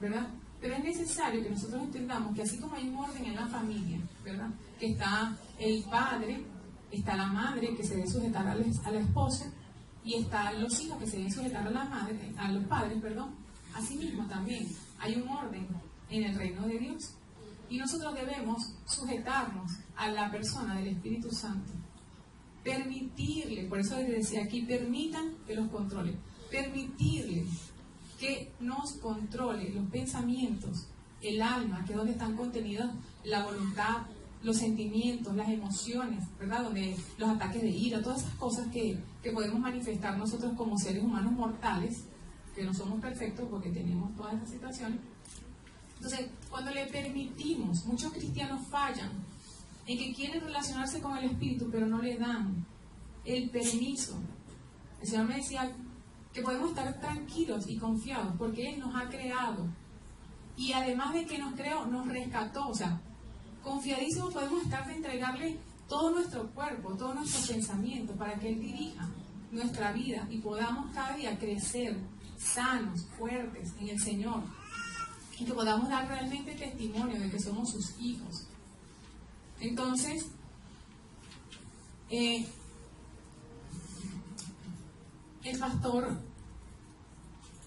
Speaker 2: ¿verdad? Pero es necesario que nosotros entendamos que así como hay un orden en la familia, ¿verdad? Que está el padre, está la madre que se debe sujetar a la esposa y están los hijos que se deben sujetar a los padres, perdón. Asimismo también hay un orden en el reino de Dios y nosotros debemos sujetarnos a la persona del Espíritu Santo, permitirle, por eso les decía aquí, permitan que los controle, permitirle que nos controle los pensamientos, el alma, que es donde están contenidos la voluntad, los sentimientos, las emociones, ¿verdad? Donde los ataques de ira, todas esas cosas que podemos manifestar nosotros como seres humanos mortales, que no somos perfectos porque tenemos todas esas situaciones. Entonces, cuando le permitimos, muchos cristianos fallan en que quieren relacionarse con el Espíritu, pero no le dan el permiso. El Señor me decía que podemos estar tranquilos y confiados porque Él nos ha creado. Y además de que nos creó, nos rescató. O sea, confiadísimos podemos estar de entregarle todo nuestro cuerpo, todos nuestros pensamientos para que Él dirija nuestra vida y podamos cada día crecer sanos, fuertes en el Señor. Y que podamos dar realmente testimonio de que somos sus hijos. Entonces, el pastor,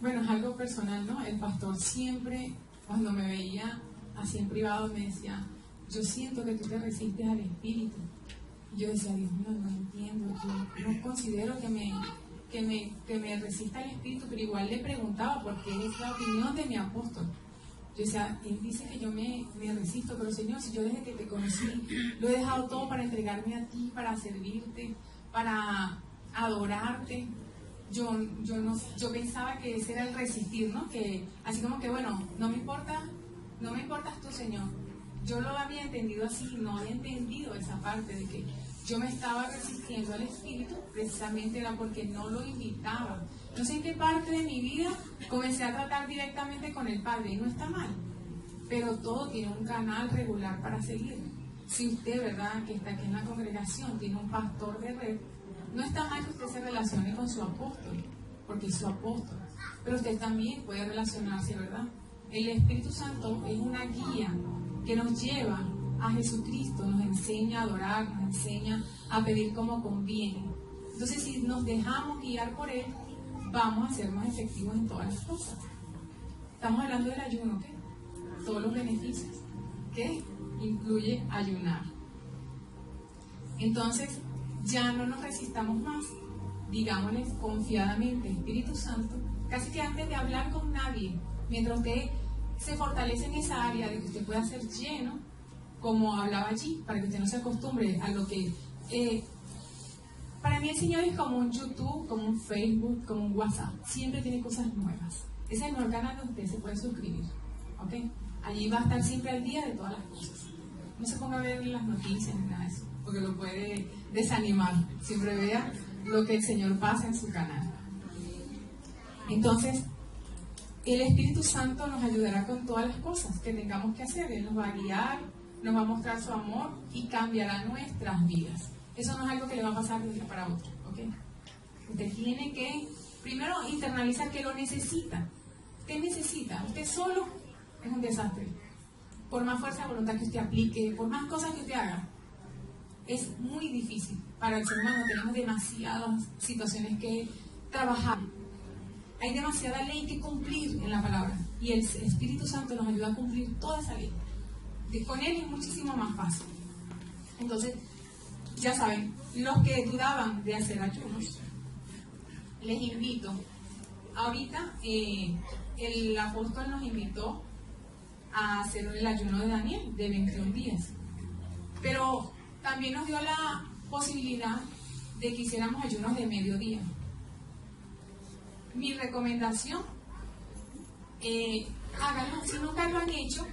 Speaker 2: bueno, es algo personal, ¿no? El pastor siempre, cuando me veía así en privado, me decía, yo siento que tú te resistes al Espíritu. Y yo decía, Dios mío, no entiendo, yo no considero que me resista al Espíritu, pero igual le preguntaba, porque es la opinión de mi apóstol. Yo decía, Él dice que yo me resisto, pero Señor, si yo desde que te conocí lo he dejado todo para entregarme a ti, para servirte, para adorarte, yo pensaba que ese era el resistir, ¿no? Que así como que, bueno, no me importas tú, Señor. Yo lo había entendido así, no había entendido esa parte de que yo me estaba resistiendo al Espíritu, precisamente era porque no lo invitaba. No sé en qué parte de mi vida comencé a tratar directamente con el Padre, y no está mal, pero todo tiene un canal regular para seguir. Si usted, ¿verdad?, que está aquí en la congregación, tiene un pastor de red, no está mal que usted se relacione con su apóstol, porque es su apóstol, pero usted también puede relacionarse, ¿verdad? El Espíritu Santo es una guía que nos lleva a Jesucristo, nos enseña a adorar, nos enseña a pedir como conviene. Entonces, si nos dejamos guiar por Él, vamos a ser más efectivos en todas las cosas. Estamos hablando del ayuno, ¿qué? Todos los beneficios que incluye ayunar. Entonces, ya no nos resistamos más. Digámosles confiadamente, Espíritu Santo, casi que antes de hablar con nadie, mientras usted se fortalece en esa área de que usted pueda ser lleno, como hablaba allí, para que usted no se acostumbre a lo que... para mí el Señor es como un YouTube, como un Facebook, como un WhatsApp. Siempre tiene cosas nuevas. Ese es el mejor canal donde usted se puede suscribir. ¿Ok? Allí va a estar siempre al día de todas las cosas. No se ponga a ver las noticias ni nada de eso, porque lo puede desanimar. Siempre vea lo que el Señor pasa en su canal. Entonces, el Espíritu Santo nos ayudará con todas las cosas que tengamos que hacer. Él nos va a guiar, nos va a mostrar su amor y cambiará nuestras vidas. Eso no es algo que le va a pasar de un día para otro, ¿ok? Usted tiene que, primero, internalizar que lo necesita. Usted necesita, usted solo es un desastre. Por más fuerza de voluntad que usted aplique, por más cosas que usted haga, es muy difícil. Para el ser humano tenemos demasiadas situaciones que trabajar. Hay demasiada ley que cumplir en la palabra. Y el Espíritu Santo nos ayuda a cumplir toda esa ley. Con Él es muchísimo más fácil. Entonces, ya saben, los que dudaban de hacer ayunos, les invito. Ahorita el apóstol nos invitó a hacer el ayuno de Daniel de 21 días. Pero también nos dio la posibilidad de que hiciéramos ayunos de mediodía. Mi recomendación, háganlo. Si nunca lo han hecho,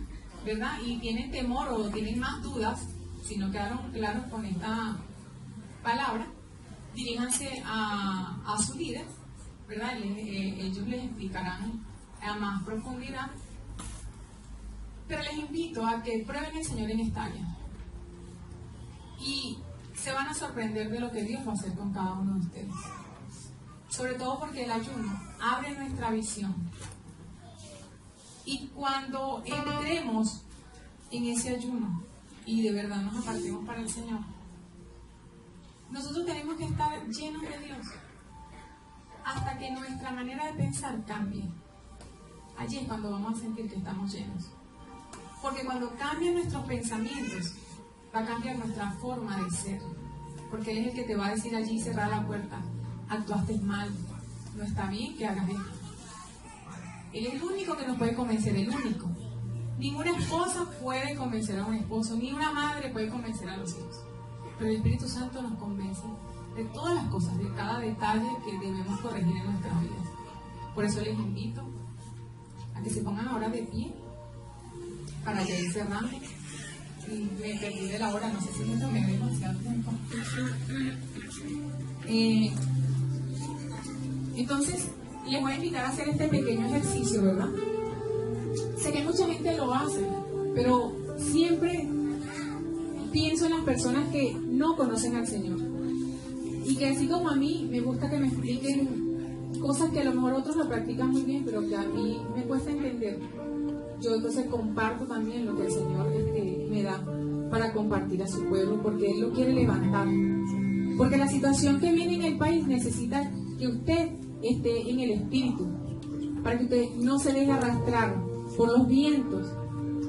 Speaker 2: ¿verdad?, y tienen temor o tienen más dudas, si no quedaron claros con esta palabra, diríjanse a su líder, ¿verdad? Ellos les explicarán a más profundidad. Pero les invito a que prueben el Señor en esta área. Y se van a sorprender de lo que Dios va a hacer con cada uno de ustedes. Sobre todo porque el ayuno abre nuestra visión. Y cuando entremos en ese ayuno y de verdad nos apartemos para el Señor, nosotros tenemos que estar llenos de Dios hasta que nuestra manera de pensar cambie. Allí es cuando vamos a sentir que estamos llenos. Porque cuando cambian nuestros pensamientos, va a cambiar nuestra forma de ser. Porque Él es el que te va a decir allí, cerrar la puerta: actuaste mal, no está bien que hagas esto. Él es el único que nos puede convencer, el único. Ninguna esposa puede convencer a un esposo, ni una madre puede convencer a los hijos. Pero el Espíritu Santo nos convence de todas las cosas, de cada detalle que debemos corregir en nuestras vidas. Por eso les invito a que se pongan ahora de pie para ya ir cerrando. Y me perdí de la hora, no sé si me tomé demasiado tiempo. Entonces, les voy a invitar a hacer este pequeño ejercicio, ¿verdad? Sé que mucha gente lo hace, pero siempre pienso en las personas que no conocen al Señor. Y que así como a mí, me gusta que me expliquen cosas que a lo mejor otros lo practican muy bien, pero que a mí me cuesta entender. Yo entonces comparto también lo que el Señor me da para compartir a su pueblo, porque Él lo quiere levantar. Porque la situación que viene en el país necesita que usted esté en el Espíritu, para que usted no se deje arrastrar por los vientos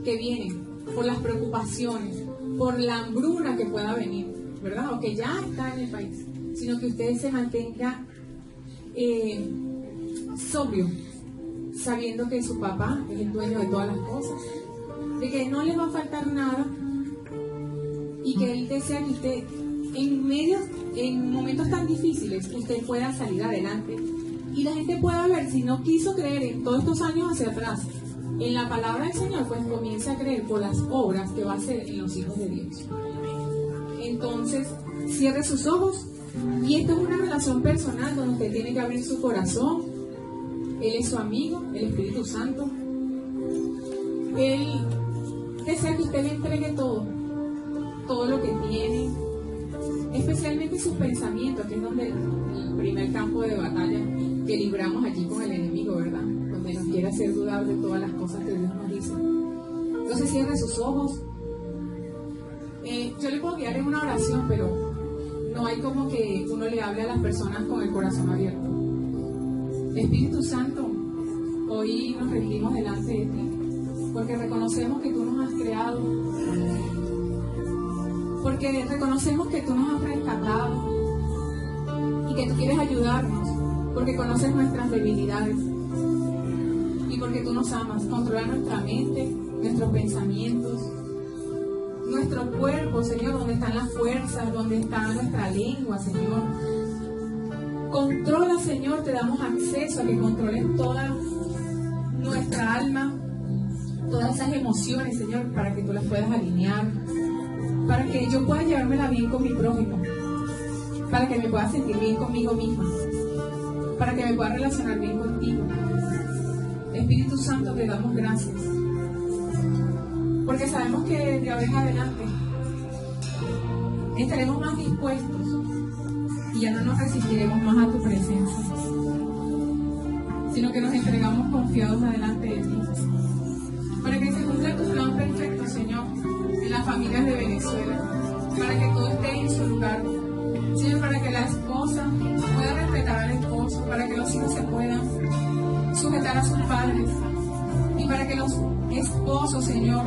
Speaker 2: que vienen, por las preocupaciones, por la hambruna que pueda venir, ¿verdad? O que ya está en el país, sino que usted se mantenga sobrio, sabiendo que su papá es el dueño de todas las cosas, de que no le va a faltar nada y que Él desea que usted en medio en momentos tan difíciles usted pueda salir adelante y la gente pueda ver, si no quiso creer en todos estos años hacia atrás en la palabra del Señor, pues comience a creer por las obras que va a hacer en los hijos de Dios. Entonces, cierre sus ojos, y esto es una relación personal donde usted tiene que abrir su corazón. Él es su amigo, el Espíritu Santo. Él desea que usted le entregue todo lo que tiene, especialmente sus pensamientos, que es donde el primer campo de batalla que libramos allí con el enemigo, ¿verdad? Donde nos quiere hacer dudar de todas las cosas que Dios nos dice. Entonces cierre sus ojos. Yo le puedo guiar en una oración, pero no hay como que uno le hable a las personas con el corazón abierto. Espíritu Santo, hoy nos rendimos delante de ti, porque reconocemos que tú nos has creado, porque reconocemos que tú nos has rescatado y que tú quieres ayudarnos, porque conoces nuestras debilidades y porque tú nos amas. Controla nuestra mente, nuestros pensamientos, nuestro cuerpo, Señor, donde están las fuerzas, donde está nuestra lengua, Señor. Controla, Señor, te damos acceso a que controles toda nuestra alma, todas esas emociones, Señor, para que tú las puedas alinear, para que yo pueda llevármela bien con mi prójimo, para que me pueda sentir bien conmigo misma, para que me pueda relacionar bien contigo. Espíritu Santo, te damos gracias, porque sabemos que de ahora en adelante estaremos más dispuestos y ya no nos resistiremos más a tu presencia, sino que nos entregamos confiados adelante de ti, para que se cumpla tu plan perfecto, Señor, en las familias de Venezuela, para que todo esté en su lugar, Señor, para que la esposa pueda respetar al esposo, para que los hijos se puedan sujetar a sus padres y para que los esposos, Señor,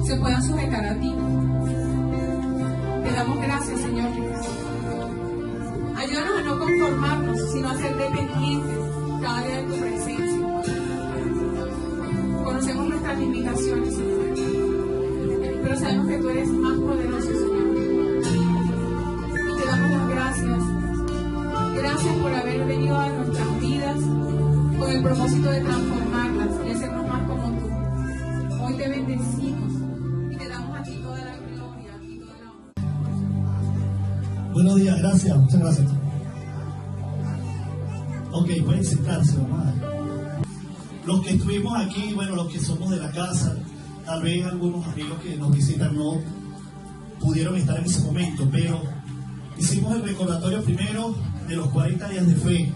Speaker 2: se puedan sujetar a ti. Te damos gracias, Señor. Ayúdanos a no conformarnos, sino a ser dependientes cada día de tu presencia. Conocemos nuestras limitaciones, Señor, pero sabemos que tú eres más poderoso, Señor. Y te damos las gracias. Gracias por haber venido a nuestras vidas con el propósito de transformarlas y hacernos más como tú. Hoy te bendecimos y te damos a ti toda la gloria y toda la honra.
Speaker 3: Buenos días, gracias, muchas gracias. Ok, pueden sentarse, mamá. Los que estuvimos aquí, bueno, los que somos de la casa, tal vez algunos amigos que nos visitan no pudieron estar en ese momento, pero hicimos el recordatorio primero de los 40 días de fe.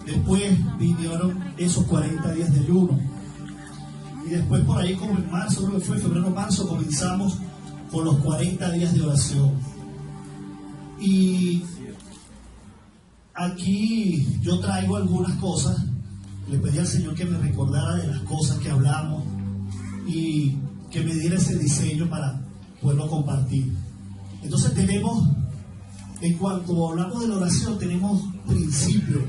Speaker 3: Después vinieron esos 40 días de ayuno. Y después por ahí como en marzo, creo que fue febrero-marzo, comenzamos con los 40 días de oración. Y aquí yo traigo algunas cosas. Le pedí al Señor que me recordara de las cosas que hablamos y que me diera ese diseño para poderlo compartir. Entonces tenemos, en cuanto hablamos de la oración, tenemos principios,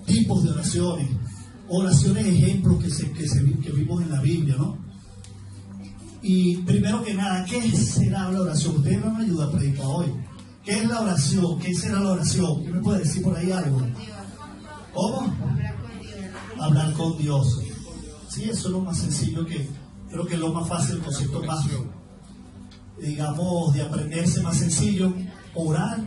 Speaker 3: tipos de oraciones ejemplos que vimos en la Biblia, ¿no? Y primero que nada, ¿qué será la oración? Ustedes me van a ayudar a predicar hoy. ¿Qué es la oración? ¿Qué será la oración? ¿Qué me puede decir por ahí algo? ¿Cómo? Hablar con Dios. Sí, eso es lo más sencillo, que creo que es lo más fácil, el concepto más, digamos, de aprenderse más sencillo. Orar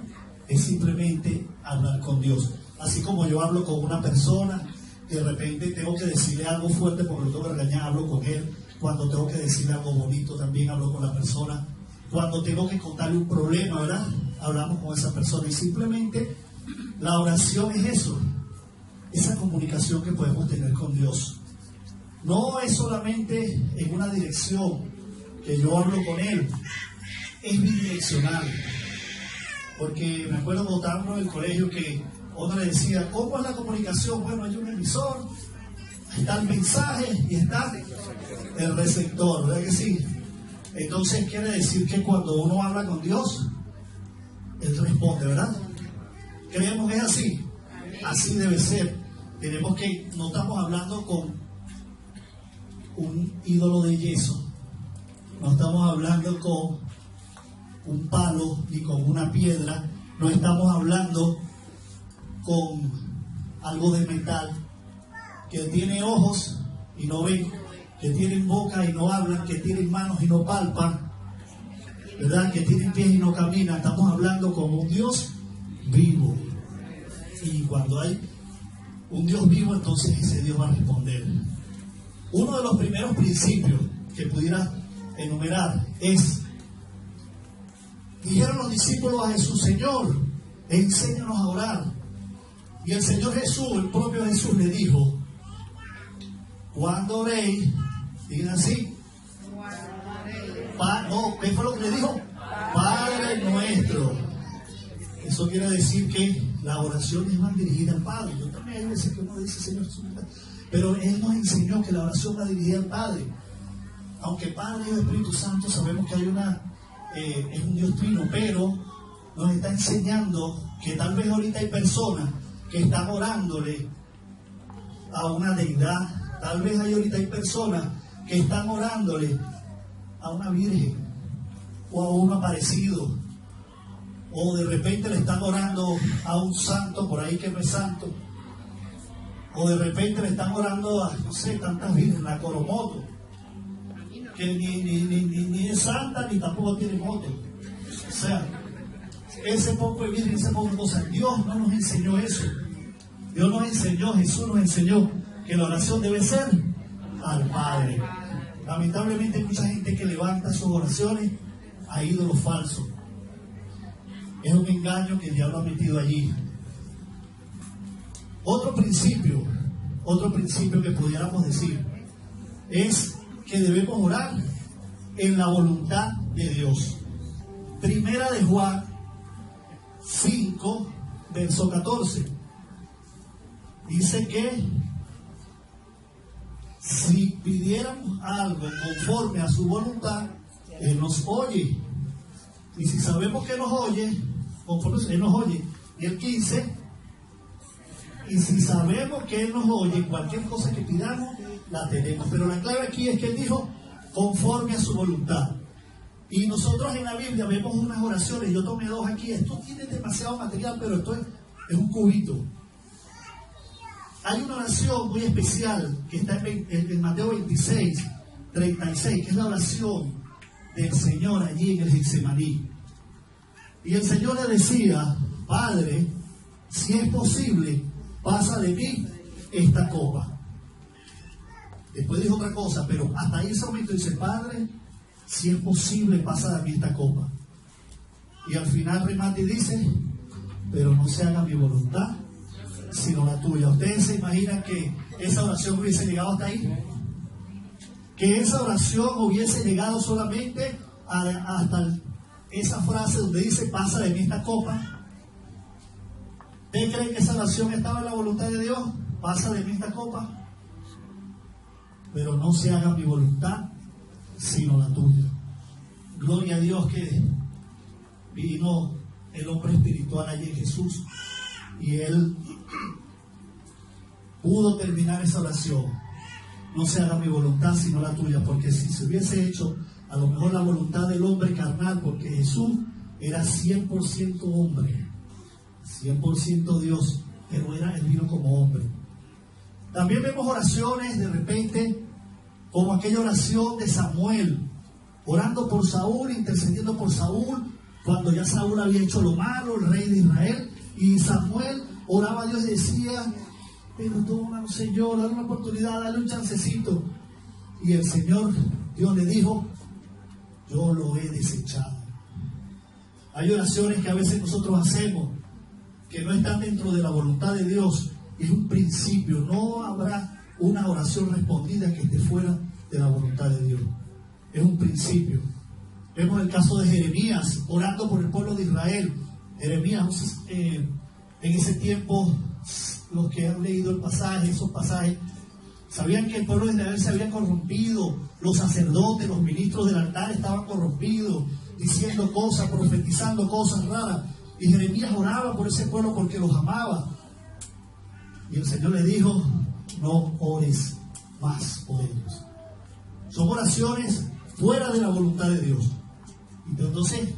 Speaker 3: es simplemente hablar con Dios. Así como yo hablo con una persona, de repente tengo que decirle algo fuerte porque lo tengo que regañar, hablo con él. Cuando tengo que decirle algo bonito, también hablo con la persona. Cuando tengo que contarle un problema, ¿verdad? Hablamos con esa persona. Y simplemente la oración es eso, esa comunicación que podemos tener con Dios. No es solamente en una dirección que yo hablo con Él, es bidireccional. Porque me acuerdo cuando estábamos en el colegio que uno le decía, ¿cómo es la comunicación? Bueno, hay un emisor, está el mensaje y está el receptor, ¿verdad que sí? Entonces quiere decir que cuando uno habla con Dios, Él responde, ¿verdad? Creemos que es así, así debe ser. Tenemos que, no estamos hablando con un ídolo de yeso, no estamos hablando con un palo ni con una piedra, No estamos hablando con algo de metal, que tiene ojos y no ven, que tienen boca y no hablan, que tienen manos y no palpan, ¿verdad? Que tienen pies y no caminan. Estamos hablando con un Dios vivo. Y cuando hay un Dios vivo, entonces ese Dios va a responder. Uno de los primeros principios que pudiera enumerar es: dijeron los discípulos a Jesús, Señor, enséñanos a orar. Y el Señor Jesús, el propio Jesús, le dijo: cuando oréis, digan así, ¿qué fue lo que le dijo? Padre nuestro. Eso quiere decir que la oración es más dirigida al Padre. Yo también hay veces que uno dice Señor, pero Él nos enseñó que la oración va dirigida al Padre. Aunque Padre y Espíritu Santo sabemos que hay es un Dios trino, pero nos está enseñando que tal vez ahorita hay personas que están orándole a una deidad. Tal vez ahorita hay personas que están orándole a una virgen o a un aparecido, o de repente le están orando a un santo por ahí que no es santo, o de repente le están orando a, no sé, tantas virgen, la Coromoto, que ni es santa ni tampoco tiene moto. O sea, ese poco de virgen, ese poco de cosas. Dios no nos enseñó eso. Dios nos enseñó, Jesús nos enseñó que la oración debe ser al Padre. Lamentablemente hay mucha gente que levanta sus oraciones a ídolos falsos. Es un engaño que el diablo ha metido allí. Otro principio que pudiéramos decir es que debemos orar en la voluntad de Dios. Primera de Juan 5, verso 14. Dice que si pidiéramos algo conforme a su voluntad, Él nos oye. Y si sabemos que nos oye, conforme Él nos oye. Y el 15, y si sabemos que Él nos oye, cualquier cosa que pidamos, la tenemos. Pero la clave aquí es que Él dijo, conforme a su voluntad. Y nosotros en la Biblia vemos unas oraciones, yo tomé dos aquí. Esto tiene demasiado material, pero esto es un cubito. Hay una oración muy especial que está en Mateo 26, 36, que es la oración del Señor allí en el Getsemaní. Y el Señor le decía: Padre, si es posible, pasa de mí esta copa. Después dijo otra cosa, pero hasta ahí ese momento dice: Padre, si es posible, pasa de mí esta copa. Y al final remate y dice: pero no se haga mi voluntad, sino la tuya. ¿Ustedes se imaginan que esa oración hubiese llegado hasta ahí? Que esa oración hubiese llegado solamente hasta esa frase donde dice: pasa de mí esta copa. ¿Ustedes creen que esa oración estaba en la voluntad de Dios? Pasa de mí esta copa, pero no se haga mi voluntad, sino la tuya. Gloria a Dios que vino el hombre espiritual allí en Jesús y Él pudo terminar esa oración: no se haga mi voluntad sino la tuya. Porque si se hubiese hecho a lo mejor la voluntad del hombre carnal, porque Jesús era 100% hombre, 100% Dios, pero él vino como hombre. También vemos oraciones de repente como aquella oración de Samuel, orando por Saúl, intercediendo por Saúl, cuando ya Saúl había hecho lo malo, el rey de Israel, y Samuel oraba a Dios y decía: pero toma, Señor, dale una oportunidad, dale un chancecito. Y el Señor, Dios le dijo: yo lo he desechado. Hay oraciones que a veces nosotros hacemos que no están dentro de la voluntad de Dios. Es un principio, no habrá una oración respondida que esté fuera de la voluntad de Dios. Es un principio. Vemos el caso de Jeremías orando por el pueblo de Israel. Jeremías, en ese tiempo, los que han leído el pasaje, esos pasajes, sabían que el pueblo de Israel se había corrompido. Los sacerdotes, los ministros del altar estaban corrompidos, diciendo cosas, profetizando cosas raras. Y Jeremías oraba por ese pueblo porque los amaba. Y el Señor le dijo: no ores más por ellos. Son oraciones fuera de la voluntad de Dios. Y entonces,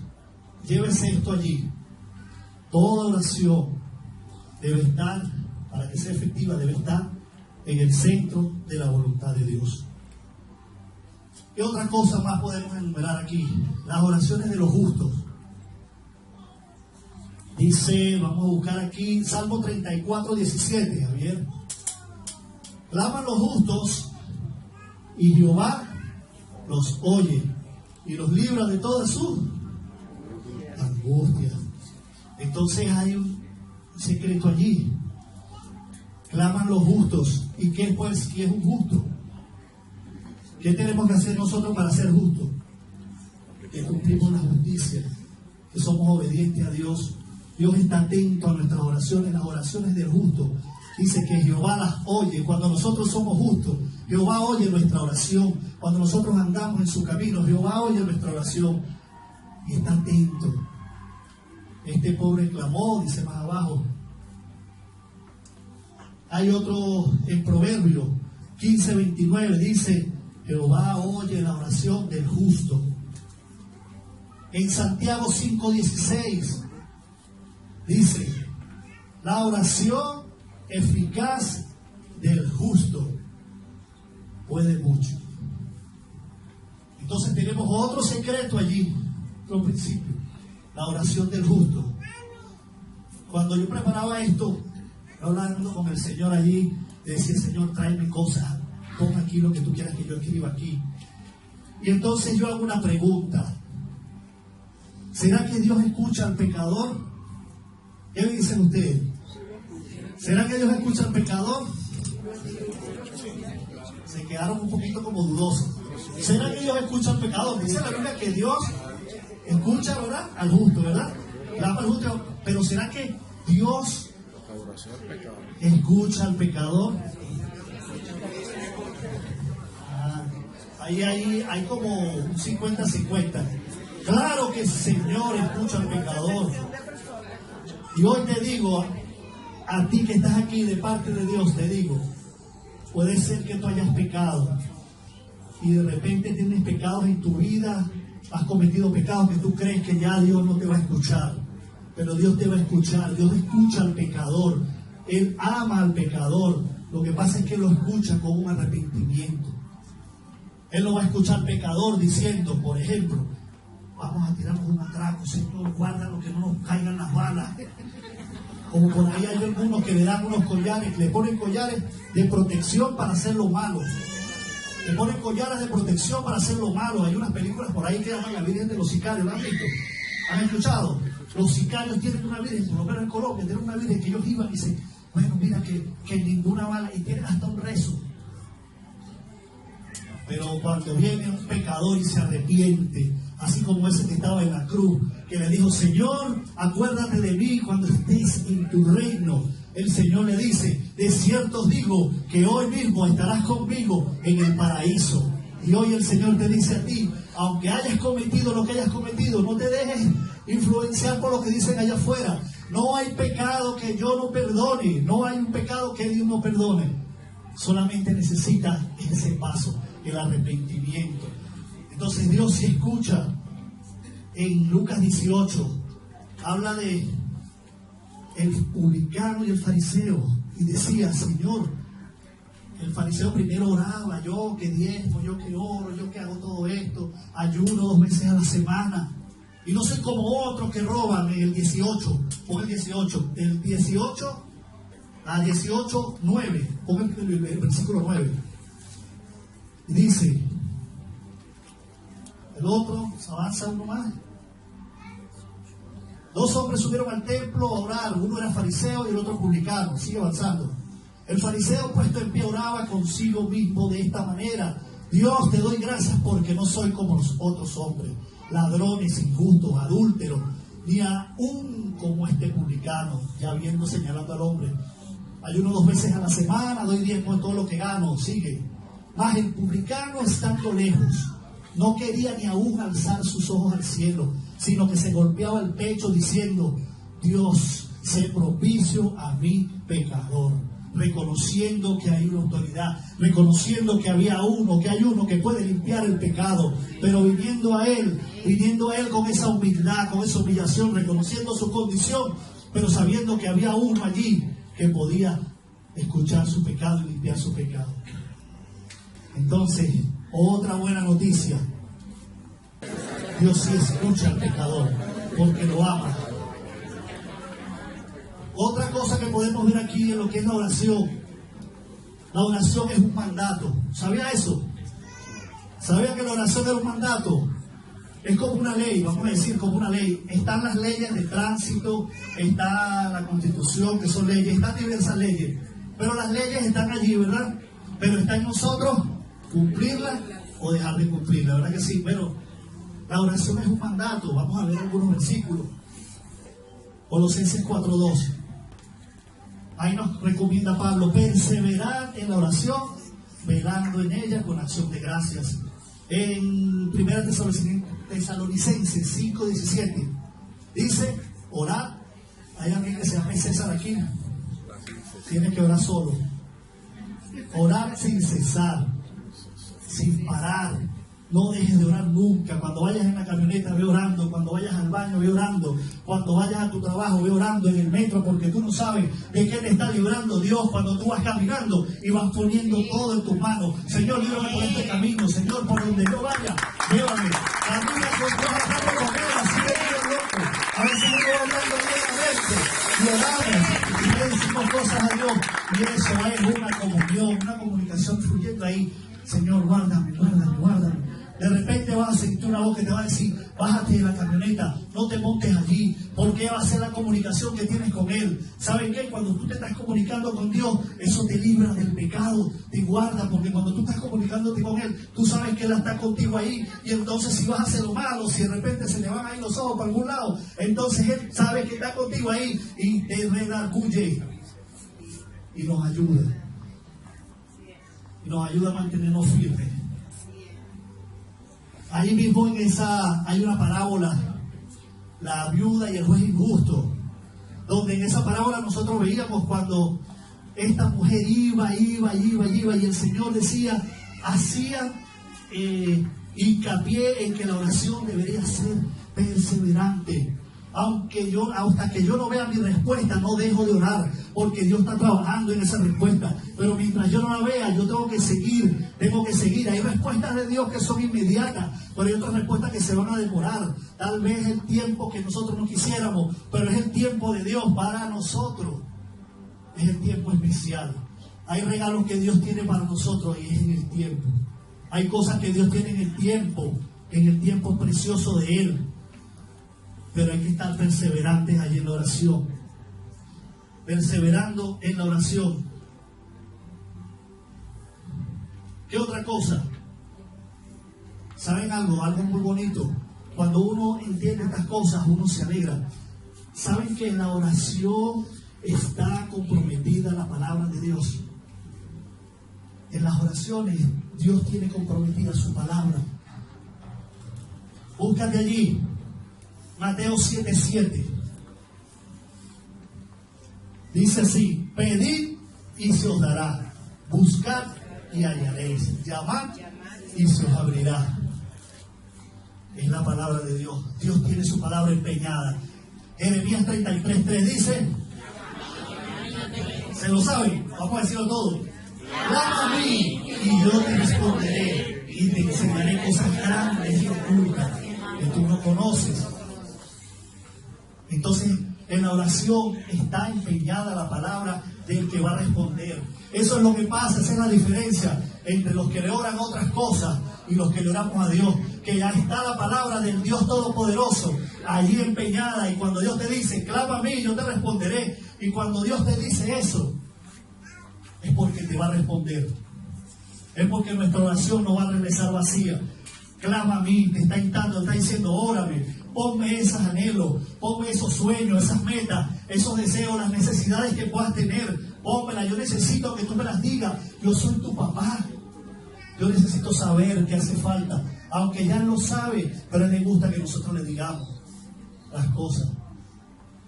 Speaker 3: llévese esto allí. Toda oración debe estar, para que sea efectiva, debe estar en el centro de la voluntad de Dios. ¿Qué otra cosa más podemos enumerar aquí? Las oraciones de los justos. Dice, vamos a buscar aquí, Salmo 34, 17, Javier. Claman los justos y Jehová los oye y los libra de todas sus angustias. Entonces hay un secreto allí. Claman los justos. ¿Y qué pues? ¿Qué es un justo? ¿Qué tenemos que hacer nosotros para ser justos? Que cumplimos la justicia, que somos obedientes a Dios. Dios está atento a nuestras oraciones, las oraciones del justo. Dice que Jehová las oye. Cuando nosotros somos justos, Jehová oye nuestra oración. Cuando nosotros andamos en su camino, Jehová oye nuestra oración y está atento. Este pobre clamó, dice más abajo. Hay otro en Proverbio 15:29, dice: Jehová oye la oración del justo. En Santiago 5:16 dice: la oración eficaz del justo puede mucho. Entonces tenemos otro secreto allí, otro principio, la oración del justo. Cuando yo preparaba esto, hablando con el Señor allí, le decía: Señor, tráeme cosas, pon aquí lo que tú quieras que yo escriba aquí. Y entonces yo hago una pregunta: ¿será que Dios escucha al pecador? ¿Qué me dicen ustedes? ¿Será que Dios escucha al pecador? Se quedaron un poquito como dudosos. ¿Será que Dios escucha al pecador? Dice la Biblia que Dios escucha, ¿verdad?, al justo, ¿verdad? Clama al justo. Pero ¿será que Dios escucha al pecador? Ahí hay como un 50-50. Claro que el Señor escucha al pecador. Y hoy te digo, a ti que estás aquí de parte de Dios, te digo, puede ser que tú hayas pecado y de repente tienes pecados en tu vida, has cometido pecados que tú crees que ya Dios no te va a escuchar, pero Dios te va a escuchar. Dios escucha al pecador, Él ama al pecador. Lo que pasa es que lo escucha con un arrepentimiento. Él no va a escuchar al pecador diciendo, por ejemplo: vamos a tirarnos un atraco, Señor, guárdalo que no nos caigan las balas. Como por ahí hay algunos que le dan unos collares, le ponen collares de protección para hacer lo malo. Le ponen collares de protección para hacer lo malo. Hay unas películas por ahí que llaman La Virgen de los Sicarios. ¿Lo han visto? ¿Han escuchado? Los sicarios tienen una virgen, por lo menos en Colombia, tienen una virgen que ellos iban y dicen: bueno, mira que ninguna bala, y tienen hasta un rezo. Pero cuando viene un pecador y se arrepiente, así como ese que estaba en la cruz, que le dijo: Señor, acuérdate de mí cuando estés en tu reino. El Señor le dice: de cierto os digo que hoy mismo estarás conmigo en el paraíso. Y hoy el Señor te dice a ti: aunque hayas cometido lo que hayas cometido, no te dejes influenciar por lo que dicen allá afuera. No hay pecado que yo no perdone, no hay un pecado que Dios no perdone. Solamente necesitas ese paso, el arrepentimiento. Entonces Dios sí escucha. En Lucas 18 habla de el publicano y el fariseo, y decía: Señor, el fariseo primero oraba: yo que diezmo, yo que oro, yo que hago todo esto, ayuno 2 veces a la semana, y no soy como otros que roban. En el 18, pon el 18, el 18 a 18, 9, pon el versículo 9, y dice, el otro, se avanza uno más. 2 hombres subieron al templo a orar, uno era fariseo y el otro publicano. Sigue avanzando. El fariseo, puesto en pie, oraba consigo mismo de esta manera: Dios, te doy gracias porque no soy como los otros hombres, ladrones, injustos, adúlteros, ni aún como este publicano. Ya viendo, señalando al hombre: ayuno 2 veces a la semana, doy diezmo de todo lo que gano. Sigue. Mas el publicano, estando lejos, no quería ni aún alzar sus ojos al cielo, sino que se golpeaba el pecho diciendo: Dios, sé propicio a mi pecador. Reconociendo que hay una autoridad, reconociendo que hay uno que puede limpiar el pecado, pero viniendo a él con esa humildad, con esa humillación, reconociendo su condición, pero sabiendo que había uno allí que podía escuchar su pecado y limpiar su pecado. Entonces, otra buena noticia: Dios sí escucha al pecador porque lo ama. Otra cosa que podemos ver aquí en lo que es la oración: la oración es un mandato. ¿Sabía eso? ¿Sabía que la oración era un mandato? Es como una ley, vamos a decir, como una ley. Están las leyes de tránsito, está la Constitución, que son leyes, están diversas leyes. Pero las leyes están allí, ¿verdad? Pero está en nosotros cumplirlas o dejar de cumplirlas, ¿verdad que sí? Pero la oración es un mandato. Vamos a ver algunos versículos. Colosenses 4:2. Ahí nos recomienda Pablo: perseverar en la oración, velando en ella con acción de gracias. En 1 Tesalonicenses 5:17 dice: orad. Hay alguien que se llama César aquí, tiene que orar solo. Orad sin cesar, sin parar. No dejes de orar nunca. Cuando vayas en la camioneta, ve orando. Cuando vayas al baño, ve orando. Cuando vayas a tu trabajo, ve orando. En el metro, porque tú no sabes de qué te está librando Dios cuando tú vas caminando y vas poniendo todo en tus manos. Señor, líbrame por este camino. Señor, por donde yo vaya, llévame. Camina con Dios, hablando con Él, así de Dios loco. A veces yo voy hablando lentamente y oramos y le decimos cosas a Dios. Y eso es una comunión, una comunicación fluyendo ahí. Señor, guárdame, guárdame, guárdame. De repente vas a sentir una voz que te va a decir: bájate de la camioneta, no te montes allí, porque va a ser la comunicación que tienes con Él. ¿Saben qué? Cuando tú te estás comunicando con Dios, eso te libra del pecado, te guarda, porque cuando tú estás comunicándote con Él, tú sabes que Él está contigo ahí, y entonces si vas a hacer lo malo, si de repente se le van a ir los ojos para algún lado, entonces Él sabe que está contigo ahí y te redarguye y nos ayuda. Y nos ayuda a mantenernos firmes. Ahí mismo en esa hay una parábola, la viuda y el juez injusto, donde en esa parábola nosotros veíamos cuando esta mujer iba y el Señor decía, hacía hincapié en que la oración debería ser perseverante. Hasta que yo no vea mi respuesta, no dejo de orar, porque Dios está trabajando en esa respuesta. Pero mientras yo no la vea, yo tengo que seguir. Hay respuestas de Dios que son inmediatas, pero hay otras respuestas que se van a demorar. Tal vez el tiempo que nosotros no quisiéramos, pero es el tiempo de Dios para nosotros. Es el tiempo especial. Hay regalos que Dios tiene para nosotros y es en el tiempo. Hay cosas que Dios tiene en el tiempo precioso de Él. Pero hay que estar perseverantes allí en la oración. Perseverando en la oración. ¿Qué otra cosa? ¿Saben algo? Algo muy bonito. Cuando uno entiende estas cosas, uno se alegra. ¿Saben que en la oración está comprometida la palabra de Dios? En las oraciones, Dios tiene comprometida su palabra. Búscate allí. Mateo 7:7. Dice así: pedid y se os dará, buscad y hallaréis, llamad y se os abrirá. Es la palabra de Dios. Dios tiene su palabra empeñada. Jeremías 33:3 dice, ¿se lo saben? Vamos a decirlo todo. Clama a mí y yo te responderé y te enseñaré cosas grandes y ocultas que tú no conoces. Entonces, en la oración está empeñada la palabra del que va a responder. Eso es lo que pasa, esa es la diferencia entre los que le oran otras cosas y los que le oramos a Dios. Que ya está la palabra del Dios Todopoderoso allí empeñada. Y cuando Dios te dice, clama a mí, yo te responderé. Y cuando Dios te dice eso, es porque te va a responder. Es porque nuestra oración no va a regresar vacía. Clama a mí, te está instando, te está diciendo, órame. Ponme esos anhelos, ponme esos sueños, esas metas, esos deseos, las necesidades que puedas tener. Pónmela, yo necesito que tú me las digas. Yo soy tu papá. Yo necesito saber qué hace falta. Aunque ya lo sabe, pero a él le gusta que nosotros le digamos las cosas.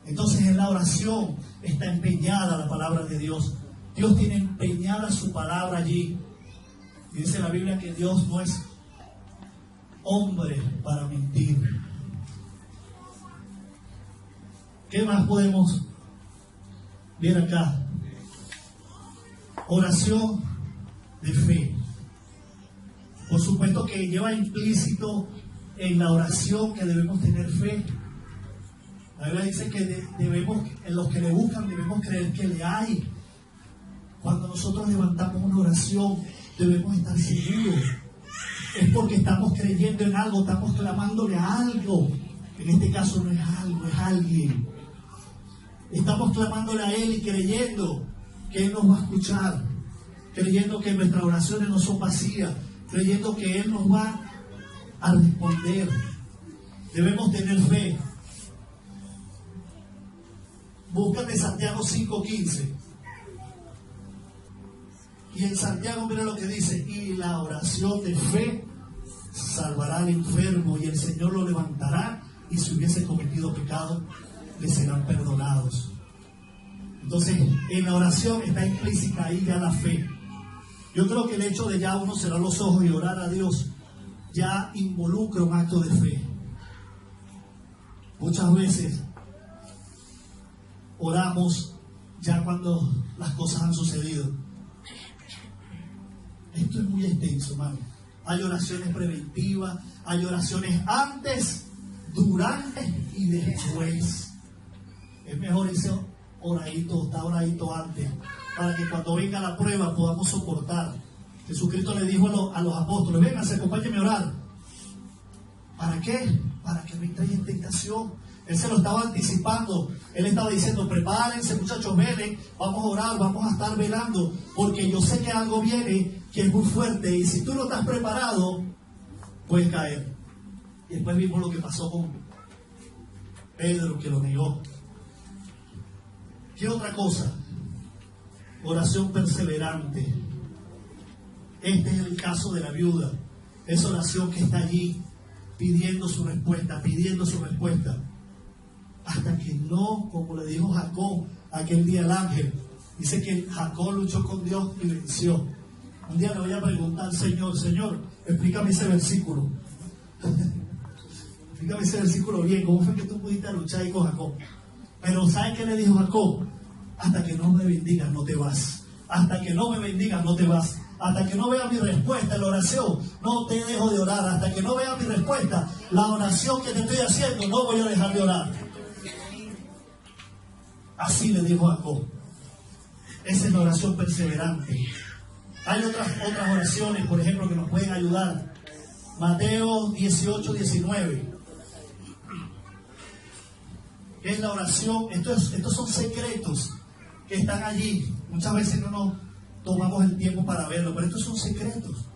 Speaker 3: Entonces en la oración está empeñada la palabra de Dios. Dios tiene empeñada su palabra allí. Y dice la Biblia que Dios no es hombre para mentir. ¿Qué más podemos Bien acá. Oración de fe. Por supuesto que lleva implícito en la oración que debemos tener fe. La Biblia dice que debemos, en los que le buscan, debemos creer que le hay. Cuando nosotros levantamos una oración, debemos estar seguros. Es porque estamos creyendo en algo, estamos clamándole a algo. En este caso no es algo, es alguien. Estamos clamándole a Él y creyendo que Él nos va a escuchar, creyendo que nuestras oraciones no son vacías, creyendo que Él nos va a responder. Debemos tener fe. Búscate Santiago 5:15. Y en Santiago mira lo que dice: y la oración de fe salvará al enfermo, y el Señor lo levantará, y si hubiese cometido pecado, le serán perdonados. Entonces, en la oración está implícita ahí ya la fe. Yo creo que el hecho de ya uno cerrar los ojos y orar a Dios ya involucra un acto de fe. Muchas veces oramos ya cuando las cosas han sucedido. Esto es muy extenso, hermano. Hay oraciones preventivas, hay oraciones antes, durante y después. Es mejor ese oradito, está oradito antes, para que cuando venga la prueba podamos soportar. Jesucristo le dijo a los apóstoles: vénganse, acompáñenme a orar. ¿Para qué? Para que no entréis en tentación. Él se lo estaba anticipando. Él estaba diciendo: prepárense, muchachos, velen, vamos a orar, vamos a estar velando, porque yo sé que algo viene que es muy fuerte, y si tú no estás preparado, puedes caer. Y después vimos lo que pasó con Pedro, que lo negó. ¿Qué otra cosa? Oración perseverante. Este es el caso de la viuda. Es oración que está allí pidiendo su respuesta, hasta que no, como le dijo Jacob aquel día al ángel. Dice que Jacob luchó con Dios y venció. Un día le voy a preguntar al Señor, explícame ese versículo. Explícame ese versículo bien. ¿Cómo fue que tú pudiste luchar ahí con Jacob? Pero ¿sabes qué le dijo Jacob? Hasta que no me bendigas, no te vas. Hasta que no me bendigas, no te vas. Hasta que no vea mi respuesta en la oración, no te dejo de orar. Hasta que no vea mi respuesta, la oración que te estoy haciendo, no voy a dejar de orar. Así le dijo Jacob. Esa es la oración perseverante. Hay otras oraciones, por ejemplo, que nos pueden ayudar. Mateo 18:19. Es la oración. Estos son secretos que están allí. Muchas veces no nos tomamos el tiempo para verlo, pero estos son secretos.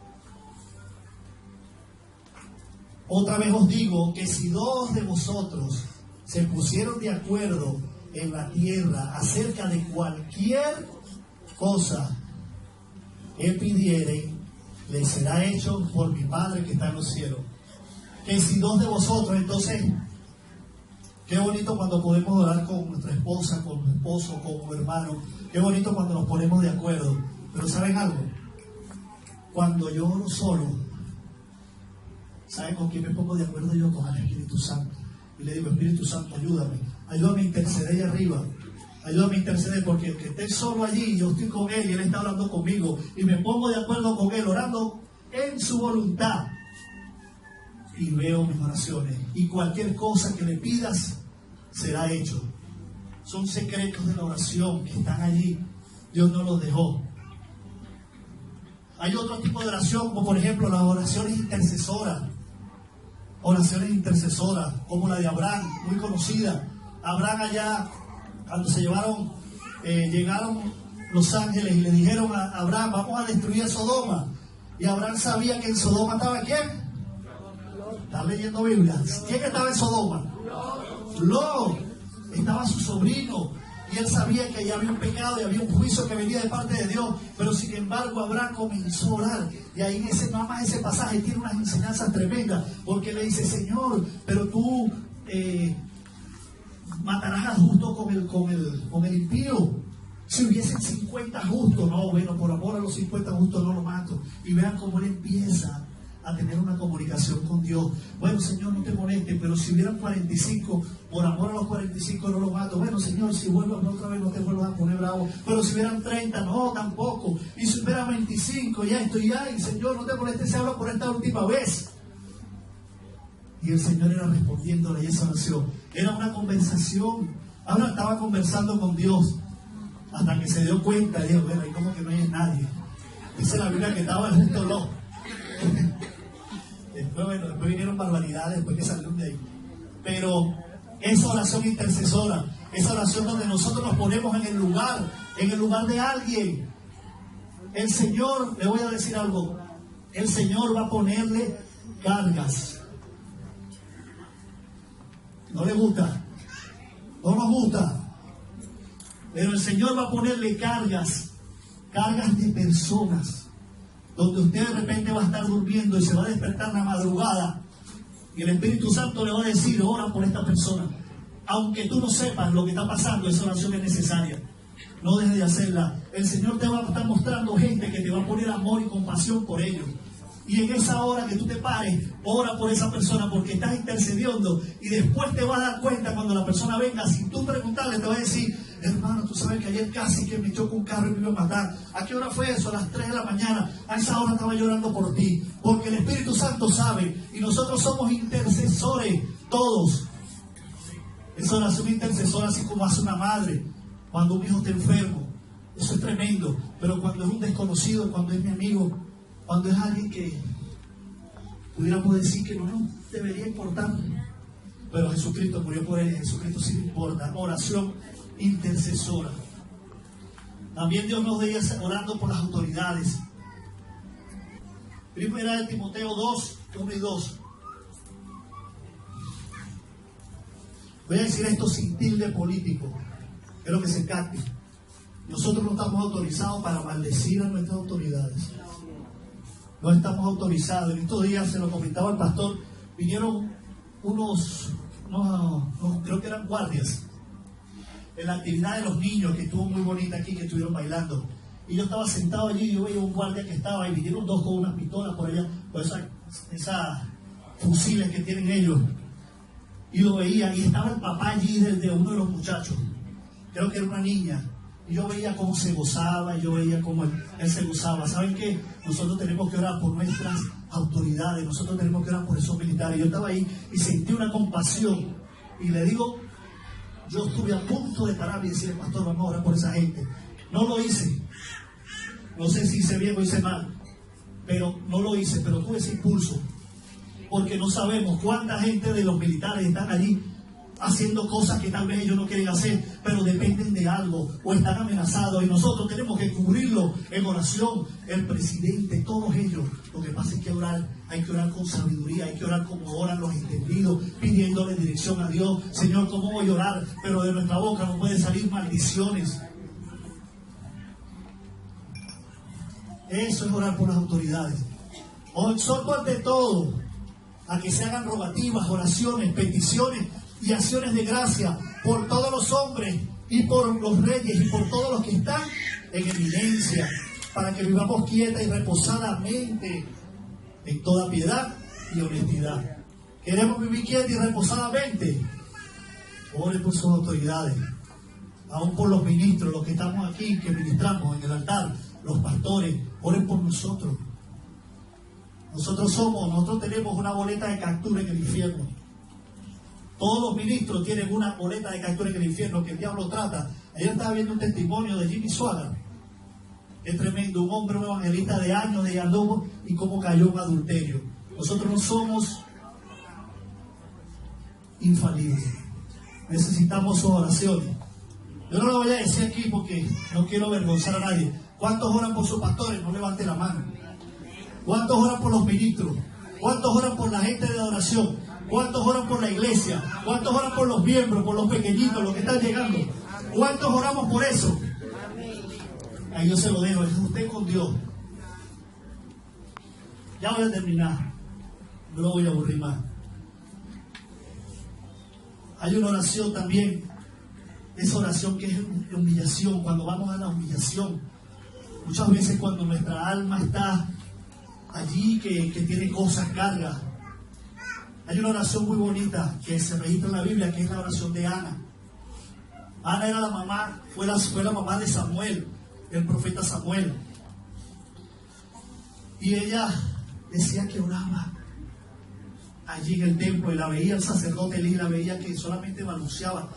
Speaker 3: Otra vez os digo que si dos de vosotros se pusieron de acuerdo en la tierra acerca de cualquier cosa que pidieren, les será hecho por mi Padre que está en los cielos. Que si dos de vosotros, entonces, qué bonito cuando podemos orar con nuestra esposa, con nuestro esposo, con un hermano. Qué bonito cuando nos ponemos de acuerdo. Pero ¿saben algo? Cuando yo oro solo, ¿saben con quién me pongo de acuerdo yo? Con el Espíritu Santo. Y le digo: Espíritu Santo, ayúdame a interceder ahí arriba. Ayúdame a interceder, porque el que esté solo allí, yo estoy con Él y Él está hablando conmigo. Y me pongo de acuerdo con Él, orando en su voluntad. Y veo mis oraciones. Y cualquier cosa que le pidas, será hecho. Son secretos de la oración que están allí. Dios no los dejó. Hay otro tipo de oración, como por ejemplo las oraciones intercesoras. Oraciones intercesoras, como la de Abraham, muy conocida. Abraham allá, cuando se llegaron los ángeles y le dijeron a Abraham: vamos a destruir a Sodoma. Y Abraham sabía que en Sodoma estaba ¿quién? ¿Estás leyendo Biblia? ¿Quién estaba en Sodoma? Lot. Estaba su sobrino. Y él sabía que allá había un pecado y había un juicio que venía de parte de Dios. Pero sin embargo Abraham comenzó a orar. Y ahí nada más ese pasaje tiene unas enseñanzas tremendas. Porque le dice: Señor, pero tú matarás al justo con el impío. Si hubiesen 50 justos, no, bueno, por amor a los 50 justos no lo mato. Y vean cómo él empieza a tener una comunicación con Dios. Bueno, Señor, no te molestes, pero si hubieran 45, por amor a los 45 no los mato. Bueno, Señor, si vuelvas otra vez no te vuelvas a poner bravo. Pero si hubieran 30, no, tampoco. Y si hubieran 25, ya estoy ahí. Señor, no te molestes, se habla por esta última vez. Y el Señor era respondiéndole esa oración. Era una conversación. Ahora estaba conversando con Dios. Hasta que se dio cuenta y dijo, bueno, ahí como que no hay nadie. Dice la Biblia que estaba el resto loco. Después vinieron barbaridades, después que salieron de ahí. Pero esa oración intercesora, esa oración donde nosotros nos ponemos en el lugar de alguien. El Señor, le voy a decir algo, el Señor va a ponerle cargas. ¿No le gusta? ¿No nos gusta? Pero el Señor va a ponerle cargas de personas, donde usted de repente va a estar durmiendo y se va a despertar en la madrugada y el Espíritu Santo le va a decir, ora por esta persona. Aunque tú no sepas lo que está pasando, esa oración es necesaria. No dejes de hacerla. El Señor te va a estar mostrando gente que te va a poner amor y compasión por ellos. Y en esa hora que tú te pares, ora por esa persona porque estás intercediendo y después te vas a dar cuenta cuando la persona venga, sin tú preguntarle, te va a decir, hermano, tú sabes que ayer casi que me chocó un carro y me iba a matar. ¿A qué hora fue eso? A las 3 de la mañana. A esa hora estaba llorando por ti. Porque el Espíritu Santo sabe y nosotros somos intercesores, todos. Esa oración intercesora, así como hace una madre cuando un hijo está enfermo. Eso es tremendo. Pero cuando es un desconocido, cuando es mi amigo, cuando es alguien que pudiéramos decir que no debería importar, pero Jesucristo murió por él y Jesucristo sí le importa. Oración intercesora. También Dios nos veía orando por las autoridades. Primera de Timoteo 2, 1 y 2. Voy a decir esto sin tilde político, quiero que se capte. Nosotros no estamos autorizados para maldecir a nuestras autoridades. No estamos autorizados. En estos días se lo comentaba el pastor, vinieron unos creo que eran guardias, en la actividad de los niños, que estuvo muy bonita aquí, que estuvieron bailando. Y yo estaba sentado allí y yo veía un guardia que estaba, y vinieron dos con unas pistolas por allá, por esas fusiles que tienen ellos. Y lo veía, y estaba el papá allí de uno de los muchachos, creo que era una niña. Y yo veía cómo se gozaba, y yo veía cómo él se gozaba. ¿Saben qué? Nosotros tenemos que orar por nuestras autoridades, nosotros tenemos que orar por esos militares. Yo estaba ahí y sentí una compasión. Y le digo, yo estuve a punto de pararme y decirle, pastor, vamos a orar por esa gente. No lo hice. No sé si hice bien o hice mal, pero no lo hice, pero tuve ese impulso. Porque no sabemos cuánta gente de los militares están allí haciendo cosas que tal vez ellos no quieren hacer, pero dependen de algo o están amenazados, y nosotros tenemos que cubrirlo en oración. El presidente, todos ellos. Lo que pasa es que hay que orar con sabiduría, hay que orar como oran los entendidos, pidiéndole dirección a Dios. Señor, ¿cómo voy a orar? Pero de nuestra boca no pueden salir maldiciones. Eso es orar por las autoridades. Os exhorto ante todo a que se hagan rogativas, oraciones, peticiones y acciones de gracia por todos los hombres y por los reyes y por todos los que están en eminencia, para que vivamos quieta y reposadamente en toda piedad y honestidad. ¿Queremos vivir quieta y reposadamente? Ore por sus autoridades, aún por los ministros, los que estamos aquí, que ministramos en el altar, los pastores. Oren por nosotros. Nosotros tenemos una boleta de captura en el infierno. Todos los ministros tienen una boleta de captura en el infierno que el diablo trata. Ayer estaba viendo un testimonio de Jimmy Swaggart. Es tremendo, un hombre, un evangelista de años de Yardobo, y cómo cayó en adulterio. Nosotros no somos infalibles. Necesitamos sus oraciones. Yo no lo voy a decir aquí porque no quiero avergonzar a nadie. ¿Cuántos oran por sus pastores? No levante la mano. ¿Cuántos oran por los ministros? ¿Cuántos oran por la gente de la oración? ¿Cuántos oran por la iglesia? ¿Cuántos oran por los miembros, por los pequeñitos, los que están llegando? ¿Cuántos oramos por eso? Ahí yo se lo dejo, es usted con Dios. Ya voy a terminar, no lo voy a aburrir más. Hay una oración también, esa oración que es humillación, cuando vamos a la humillación. Muchas veces cuando nuestra alma está allí que tiene cosas, cargas. Hay una oración muy bonita que se registra en la Biblia, que es la oración de Ana. Ana era la mamá, fue la mamá de Samuel, el profeta Samuel. Y ella decía que oraba allí en el templo, y la veía el sacerdote Elí, la veía que solamente balbuceaba,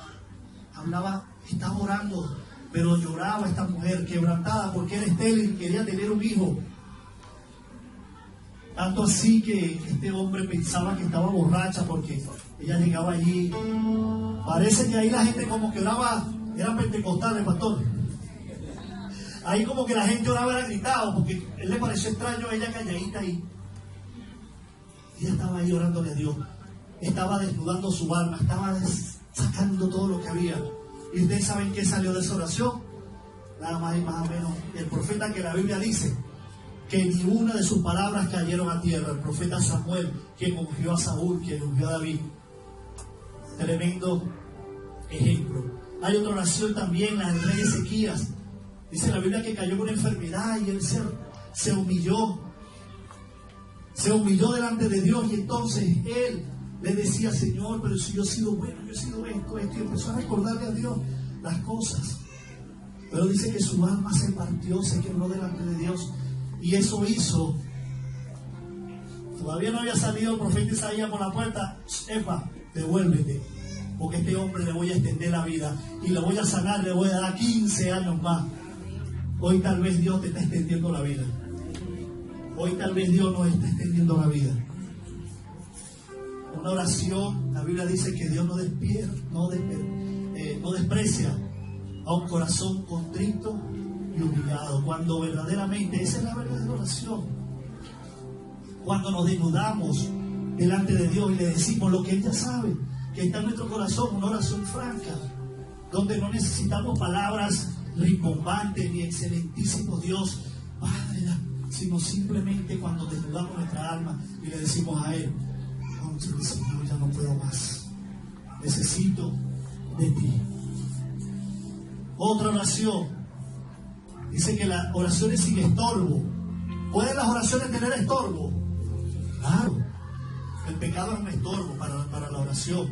Speaker 3: hablaba, estaba orando, pero lloraba esta mujer quebrantada porque era estéril y quería tener un hijo. Tanto así que este hombre pensaba que estaba borracha porque ella llegaba allí. Parece que ahí la gente como que oraba, era pentecostal el pastor. Ahí como que la gente oraba, era gritado, porque él le pareció extraño a ella calladita ahí. Ella estaba ahí orándole a Dios. Estaba desnudando su alma, estaba sacando todo lo que había. ¿Y ustedes saben qué salió de esa oración? Nada más y más o menos el profeta que la Biblia dice que ni una de sus palabras cayeron a tierra. El profeta Samuel, quien ungió a Saúl, quien ungió a David. Tremendo ejemplo. Hay otra oración también, la del rey Ezequías. Dice la Biblia que cayó con una enfermedad y él se humilló. Se humilló delante de Dios, y entonces él le decía: Señor, pero si yo he sido bueno, yo he sido esto, y empezó a recordarle a Dios las cosas. Pero dice que su alma se partió, se quebró delante de Dios, y eso hizo. Todavía no había salido el profeta Isaías por la puerta. Epa, devuélvete, porque a este hombre le voy a extender la vida y le voy a sanar, le voy a dar 15 años más. Hoy tal vez Dios te está extendiendo la vida. Hoy tal vez Dios nos está extendiendo la vida. Una oración, la Biblia dice que Dios no desprecia a un corazón contrito y humillado. Cuando verdaderamente, esa es la verdadera oración. Cuando nos desnudamos delante de Dios y le decimos lo que Él ya sabe, que está en nuestro corazón, una oración franca, donde no necesitamos palabras rimbombantes ni excelentísimo Dios, Padre, sino simplemente cuando desnudamos nuestra alma y le decimos a Él: Señor, ya no puedo más, necesito de ti. Otra oración, dice que la oración es sin estorbo. ¿Pueden las oraciones tener estorbo? Claro, el pecado es un estorbo para la oración,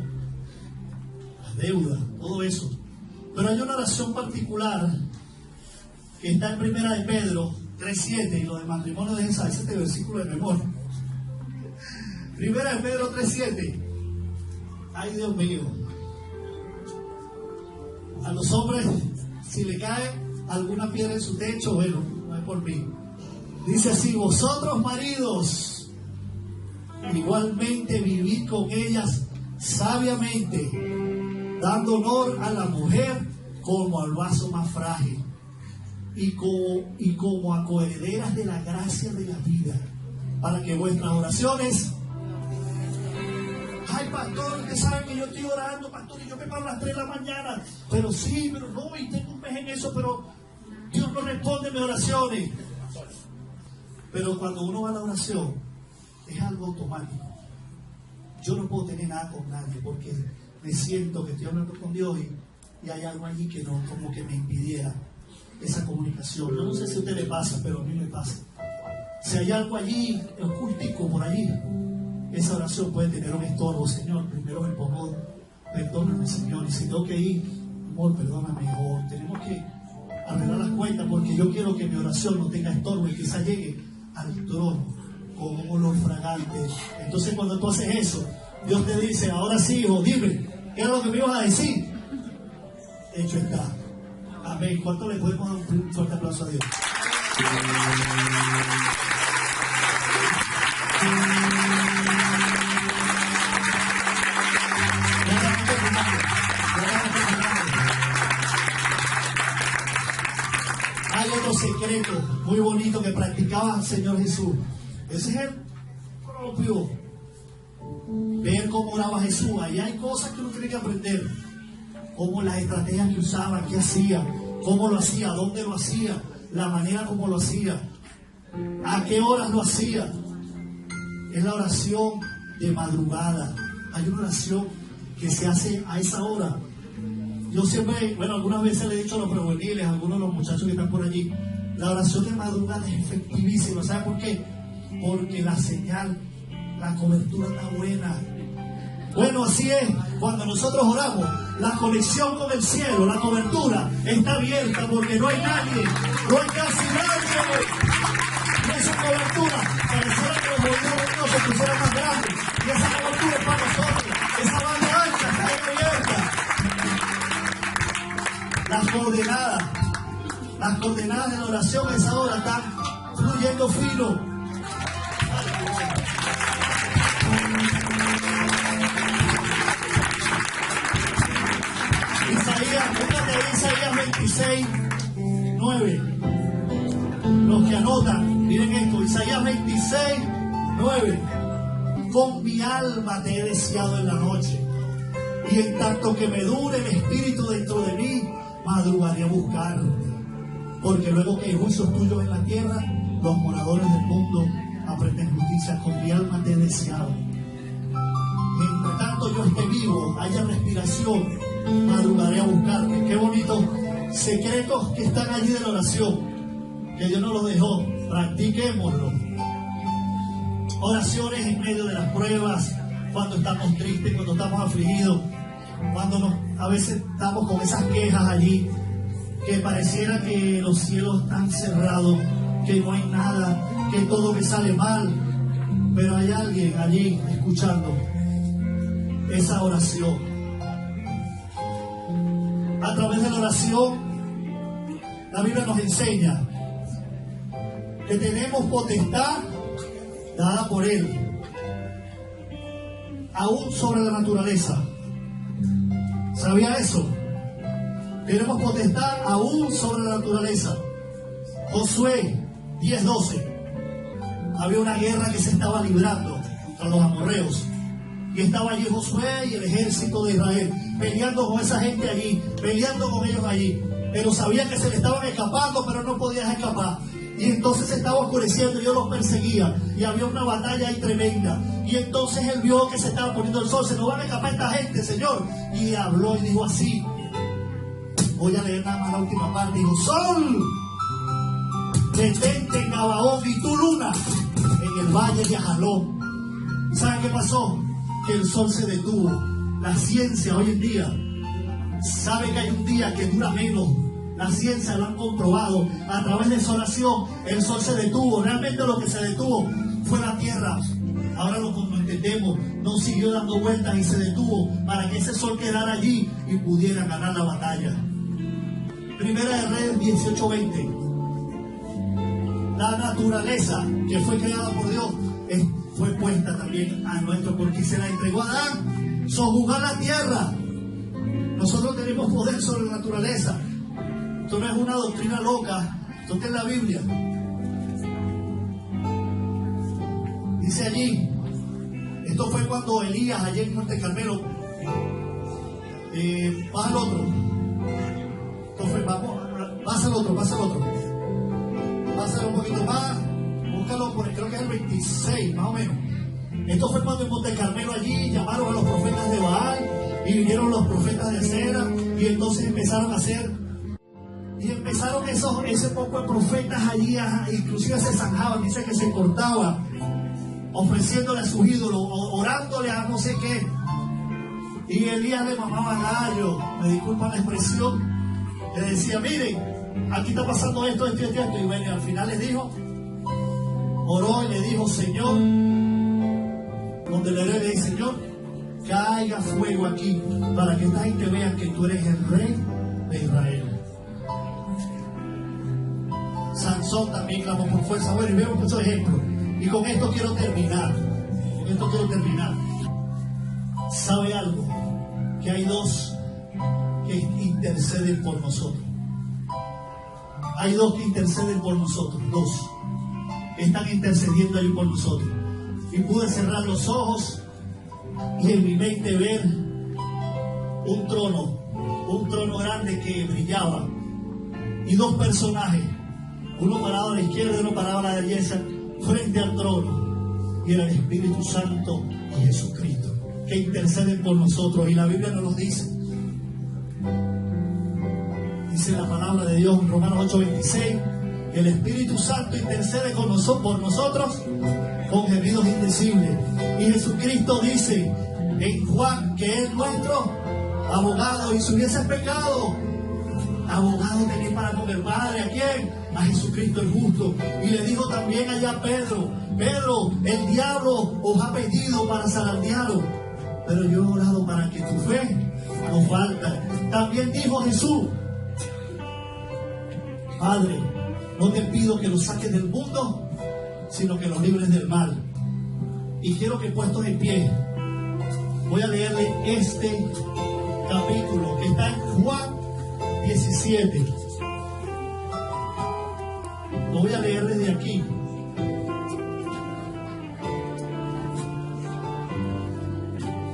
Speaker 3: la deuda, todo eso. Pero hay una oración particular que está en Primera de Pedro 3:7, y lo de matrimonio de este versículo de memoria. Primera de Pedro 3:7. Ay, Dios mío. A los hombres, si le cae alguna piedra en su techo, bueno, no es por mí. Dice así: vosotros maridos, igualmente vivid con ellas sabiamente, dando honor a la mujer como al vaso más frágil, y como a coherederas de la gracia de la vida, para que vuestras oraciones... Ay, pastor, ustedes saben que yo estoy orando, pastor, y yo me paro a las 3 de la mañana. Pero sí, pero no, y tengo un mes en eso, pero Dios no responde mis oraciones. Pero cuando uno va a la oración, es algo automático. Yo no puedo tener nada con nadie, porque me siento que estoy hablando con Dios y hay algo allí que no, como que me impidiera esa comunicación. Yo no sé si a usted le pasa, pero a mí me pasa. Si hay algo allí, ocultico por allí, esa oración puede tener un estorbo. Señor, primero me pongo, perdóname, Señor, y si tengo que ir, amor, perdóname, o tenemos que arreglar las cuentas, porque yo quiero que mi oración no tenga estorbo y quizá llegue al trono con un olor fragante. Entonces, cuando tú haces eso, Dios te dice: ahora sí, hijo, dime, ¿qué es lo que me ibas a decir? Hecho está. Amén. ¿Cuánto le podemos dar un fuerte aplauso a Dios? Hay otro secreto muy bonito que practicaba el Señor Jesús. Ese es el propio. Ver cómo oraba Jesús. Ahí hay cosas que uno tiene que aprender. Cómo las estrategias que usaba, qué hacía, cómo lo hacía, dónde lo hacía, la manera como lo hacía, a qué horas lo hacía. Es la oración de madrugada. Hay una oración que se hace a esa hora. Yo siempre, bueno, algunas veces le he dicho a los prejuveniles, a algunos de los muchachos que están por allí, la oración de madrugada es efectivísima. ¿Sabe por qué? porque la señal, la cobertura está buena. Bueno, así es, cuando nosotros oramos, la conexión con el cielo, la cobertura está abierta porque no hay nadie, no hay casi nadie. Y esa cobertura, pareciera que los oídos de Dios se pusieran más grandes. Y esa cobertura es para nosotros, esa banda ancha está abierta. Las coordenadas de la oración a esa hora están fluyendo fino. Isaías 26, 9. Los que anotan, miren esto, Isaías 26, 9. Con mi alma te he deseado en la noche, y en tanto que me dure el espíritu dentro de mí, madrugaré a buscarte. Porque luego que hay juicios tuyos en la tierra, los moradores del mundo aprenden justicia. Con mi alma te he deseado. Mientras tanto yo esté vivo, haya respiración, madrugaré a buscarte. Qué bonitos secretos que están allí de la oración, que Dios nos los dejó. Practiquémoslo. Oraciones en medio de las pruebas, cuando estamos tristes, cuando estamos afligidos, cuando a veces estamos con esas quejas allí, que pareciera que los cielos están cerrados, que no hay nada, que todo me sale mal, pero hay alguien allí escuchando esa oración. A través de la oración, la Biblia nos enseña que tenemos potestad dada por Él, aún sobre la naturaleza. ¿Sabía eso? Tenemos potestad aún sobre la naturaleza. Josué 10:12. Había una guerra que se estaba librando contra los amorreos. Y estaba allí Josué y el ejército de Israel, peleando con esa gente allí, peleando con ellos allí. Pero sabían que se le estaban escapando, pero no podían escapar. Y entonces se estaba oscureciendo y Dios los perseguía. Y había una batalla ahí tremenda. Y entonces él vio que se estaba poniendo el sol. Se nos van a escapar esta gente, Señor. Y habló y dijo así. Voy a leer nada más la última parte. Dijo: sol, detente en Gabaón, y tu luna en el valle de Ajalón. ¿Y saben qué pasó? Que el sol se detuvo. La ciencia hoy en día sabe que hay un día que dura menos. La ciencia lo han comprobado. A través de esa oración el sol se detuvo. Realmente lo que se detuvo fue la tierra. Ahora lo entendemos. No siguió dando vueltas y se detuvo para que ese sol quedara allí y pudiera ganar la batalla. Primera de Reyes 18:20. La naturaleza que fue creada por Dios fue puesta también a nuestro, porque se la entregó a Adán, sojuzgar la tierra. Nosotros tenemos poder sobre la naturaleza. Esto no es una doctrina loca, esto está en la Biblia. Dice allí, esto fue cuando Elías, allí en Monte Carmelo, pasa el otro. Esto fue, pasa el otro. Pásalo un poquito más, búscalo por, creo que es el 26, más o menos. Esto fue cuando en Monte Carmelo allí llamaron a los profetas de Baal y vinieron los profetas de Acera, y entonces empezaron a hacer, y empezaron ese poco de profetas allí, inclusive se zanjaban, dice que se cortaban, ofreciéndole a sus ídolos, orándole a no sé qué. Y Elías le mamaba gallo, me disculpan la expresión, le decía: miren, aquí está pasando esto. Y bueno, al final les dijo, oró y le dijo: Señor, donde le dice: Señor, caiga fuego aquí para que esta gente vea que tú eres el rey de Israel. Sansón también clamó por fuerza. Bueno, y vemos muchos ejemplos. Y con esto quiero terminar. ¿Sabe algo? Que hay dos que interceden por nosotros. Hay dos que interceden por nosotros. Dos están intercediendo ahí por nosotros. Y pude cerrar los ojos y en mi mente ver un trono grande que brillaba, y dos personajes, uno parado a la izquierda y uno parado a la derecha, frente al trono. Y era el Espíritu Santo y Jesucristo, que interceden por nosotros. Y la Biblia nos lo dice. Dice la palabra de Dios en Romanos 8:26, que el Espíritu Santo intercede por nosotros con gemidos indecibles. Y Jesucristo dice en Juan que es nuestro abogado, y si hubiese pecado, abogado tenéis para con el Padre. ¿A quién? A Jesucristo el justo. Y le dijo también allá a Pedro: Pedro, el diablo os ha pedido para zarandearos, pero yo he orado para que tu fe no falta. También dijo Jesús: Padre, no te pido que los saques del mundo, sino que los libres del mal. Y quiero que, puestos en pie, voy a leerle este capítulo que está en Juan 17. Lo voy a leer desde aquí.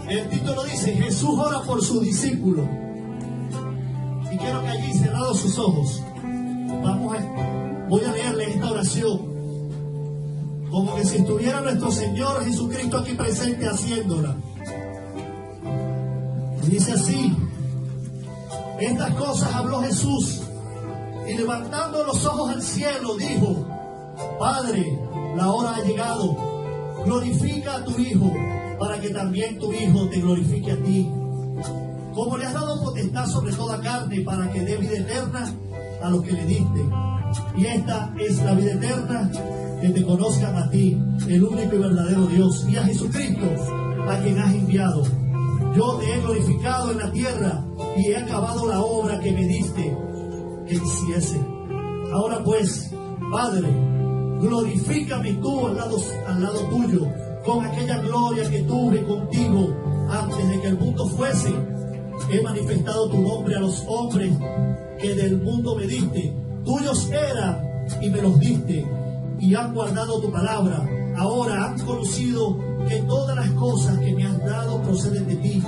Speaker 3: El título dice: Jesús ora por sus discípulos. Y quiero que allí, cerrados sus ojos, voy a leerle esta oración como que si estuviera nuestro Señor Jesucristo aquí presente haciéndola. Y dice así: estas cosas habló Jesús, y levantando los ojos al cielo dijo: Padre, la hora ha llegado, glorifica a tu Hijo, para que también tu Hijo te glorifique a ti, como le has dado potestad sobre toda carne, para que dé vida eterna a los que le diste. Y esta es la vida eterna, que te conozcan a ti, el único y verdadero Dios, y a Jesucristo, a quien has enviado. Yo te he glorificado en la tierra, y he acabado la obra que me diste que hiciese. Ahora pues, Padre, glorifícame tú al lado tuyo, con aquella gloria que tuve contigo antes de que el mundo fuese. He manifestado tu nombre a los hombres que del mundo me diste. Tuyos eran y me los diste, y han guardado tu palabra. Ahora han conocido que todas las cosas que me has dado proceden de ti,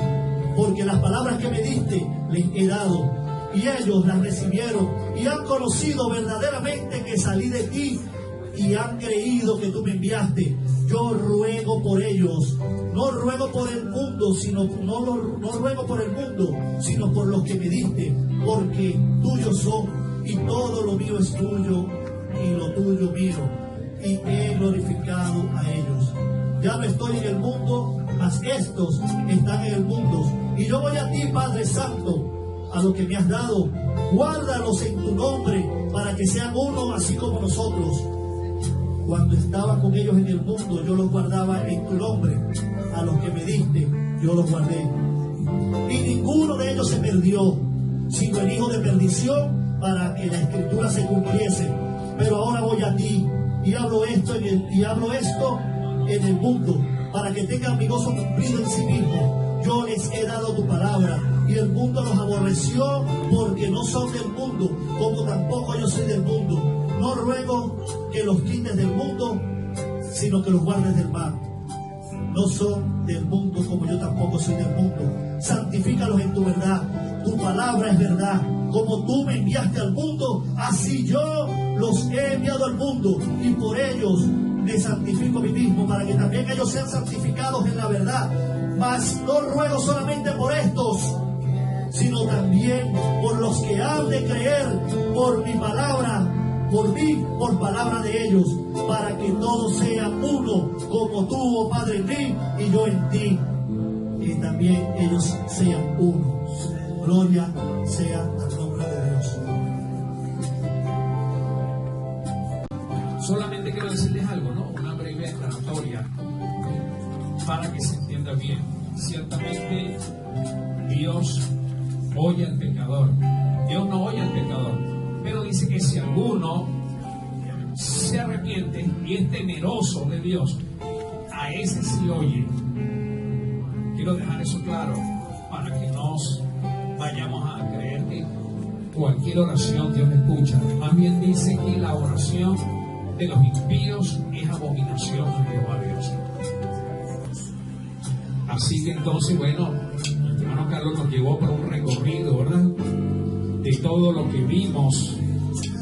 Speaker 3: porque las palabras que me diste les he dado, y ellos las recibieron, y han conocido verdaderamente que salí de ti, y han creído que tú me enviaste. Yo ruego por ellos, no ruego por el mundo, no ruego por el mundo, sino por los que me diste, porque tuyos son, y todo lo mío es tuyo, y lo tuyo mío, y he glorificado a ellos. Ya no estoy en el mundo, mas estos están en el mundo, y yo voy a ti, Padre Santo, a lo que me has dado. Guárdalos en tu nombre, para que sean uno así como nosotros. Cuando estaba con ellos en el mundo, yo los guardaba en tu nombre. A los que me diste, yo los guardé. Y ninguno de ellos se perdió, sino el hijo de perdición, para que la escritura se cumpliese. Pero ahora voy a ti, y hablo esto en el mundo, para que tengan mi gozo cumplido en sí mismo. Yo les he dado tu palabra, y el mundo los aborreció, porque no son del mundo, como tampoco yo soy del mundo. No ruego que los quites del mundo, sino que los guardes del mal. No son del mundo, como yo tampoco soy del mundo. Santifícalos en tu verdad. Tu palabra es verdad. Como tú me enviaste al mundo, así yo los he enviado al mundo. Y por ellos me santifico a mí mismo, para que también ellos sean santificados en la verdad. Mas no ruego solamente por estos, sino también por los que han de creer por mi palabra, por mí, por palabra de ellos, para que todos sean uno, como tú, oh Padre, en mí y yo en ti, y también ellos sean uno. Gloria sea al nombre de Dios.
Speaker 4: Solamente quiero decirles algo, ¿no? Una breve aclaratoria para que se entienda bien. Ciertamente Dios oye al pecador. Dios no oye al pecador, pero dice que si alguno se arrepiente y es temeroso de Dios, a ese sí oye. Quiero dejar eso claro para que nos vayamos a creer que cualquier oración Dios escucha. Más bien dice que la oración de los impíos es abominación a Jehová Dios. Así que entonces, bueno, el hermano Carlos nos llevó por un recorrido, ¿verdad? De todo lo que vimos,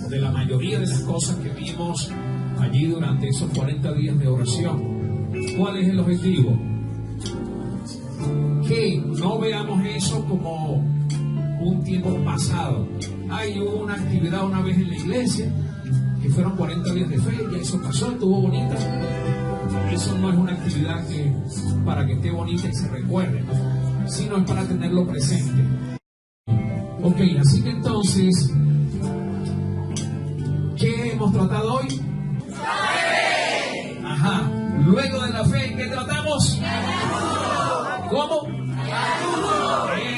Speaker 4: de la mayoría de las cosas que vimos allí durante esos 40 días de oración. ¿Cuál es el objetivo? Que no veamos eso como un tiempo pasado. Hay una actividad una vez en la iglesia, que fueron 40 días de fe, y eso pasó, estuvo bonita. Eso no es una actividad para que esté bonita y se recuerde, sino es para tenerlo presente. Ok, así que entonces, ¿qué hemos tratado hoy? Ajá. Luego de la fe, ¿qué tratamos? ¿Cómo?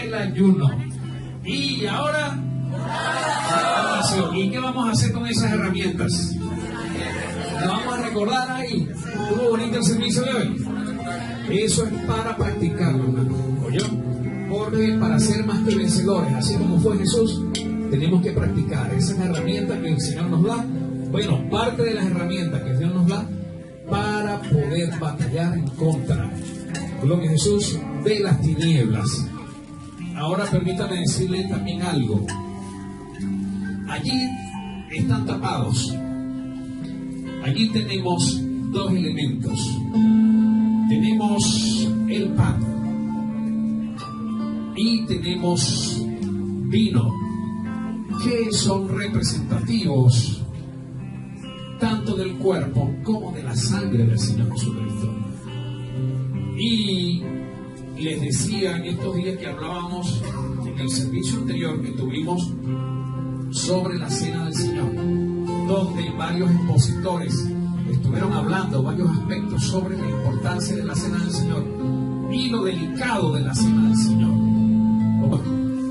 Speaker 4: El ayuno. Y ahora, la oración. ¿Y qué vamos a hacer con esas herramientas? ¿La vamos a recordar ahí? ¿Estuvo bonito el servicio de hoy? Eso es para practicarlo, hermano. ¿Oyó? Porque para ser más que vencedores, así como fue Jesús, tenemos que practicar esas herramientas que el Señor nos da. Bueno, parte de las herramientas que Dios nos da para poder batallar en contra, gloria a Jesús, de las tinieblas. Ahora permítame decirle también algo. Allí están tapados. Allí tenemos dos elementos. Tenemos el pan y tenemos vino, que son representativos tanto del cuerpo como de la sangre del Señor Jesucristo. Y les decía en estos días que hablábamos en el servicio anterior que tuvimos sobre la cena del Señor, donde varios expositores estuvieron hablando varios aspectos sobre la importancia de la cena del Señor y lo delicado de la cena del Señor.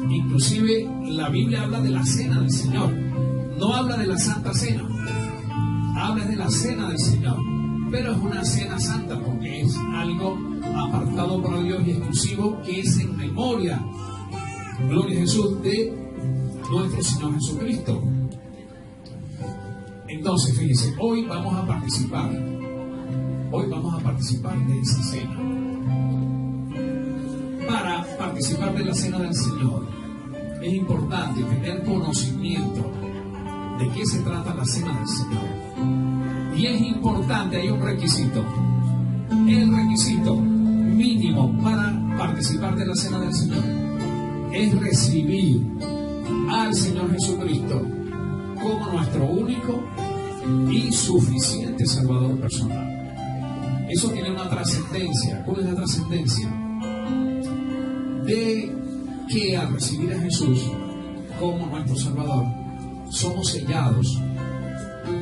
Speaker 4: Inclusive la Biblia habla de la cena del Señor, no habla de la Santa Cena, habla de la cena del Señor, pero es una cena santa porque es algo apartado por Dios y exclusivo, que es en memoria, gloria a Jesús, de nuestro Señor Jesucristo. Entonces, fíjense, hoy vamos a participar de esa cena. Para participar de la cena del Señor es importante tener conocimiento de qué se trata la cena del Señor. Y es importante, hay un requisito. El requisito mínimo para participar de la cena del Señor es recibir al Señor Jesucristo como nuestro único y suficiente Salvador personal. Eso tiene una trascendencia. ¿Cuál es la trascendencia? De que al recibir a Jesús como nuestro Salvador, somos sellados,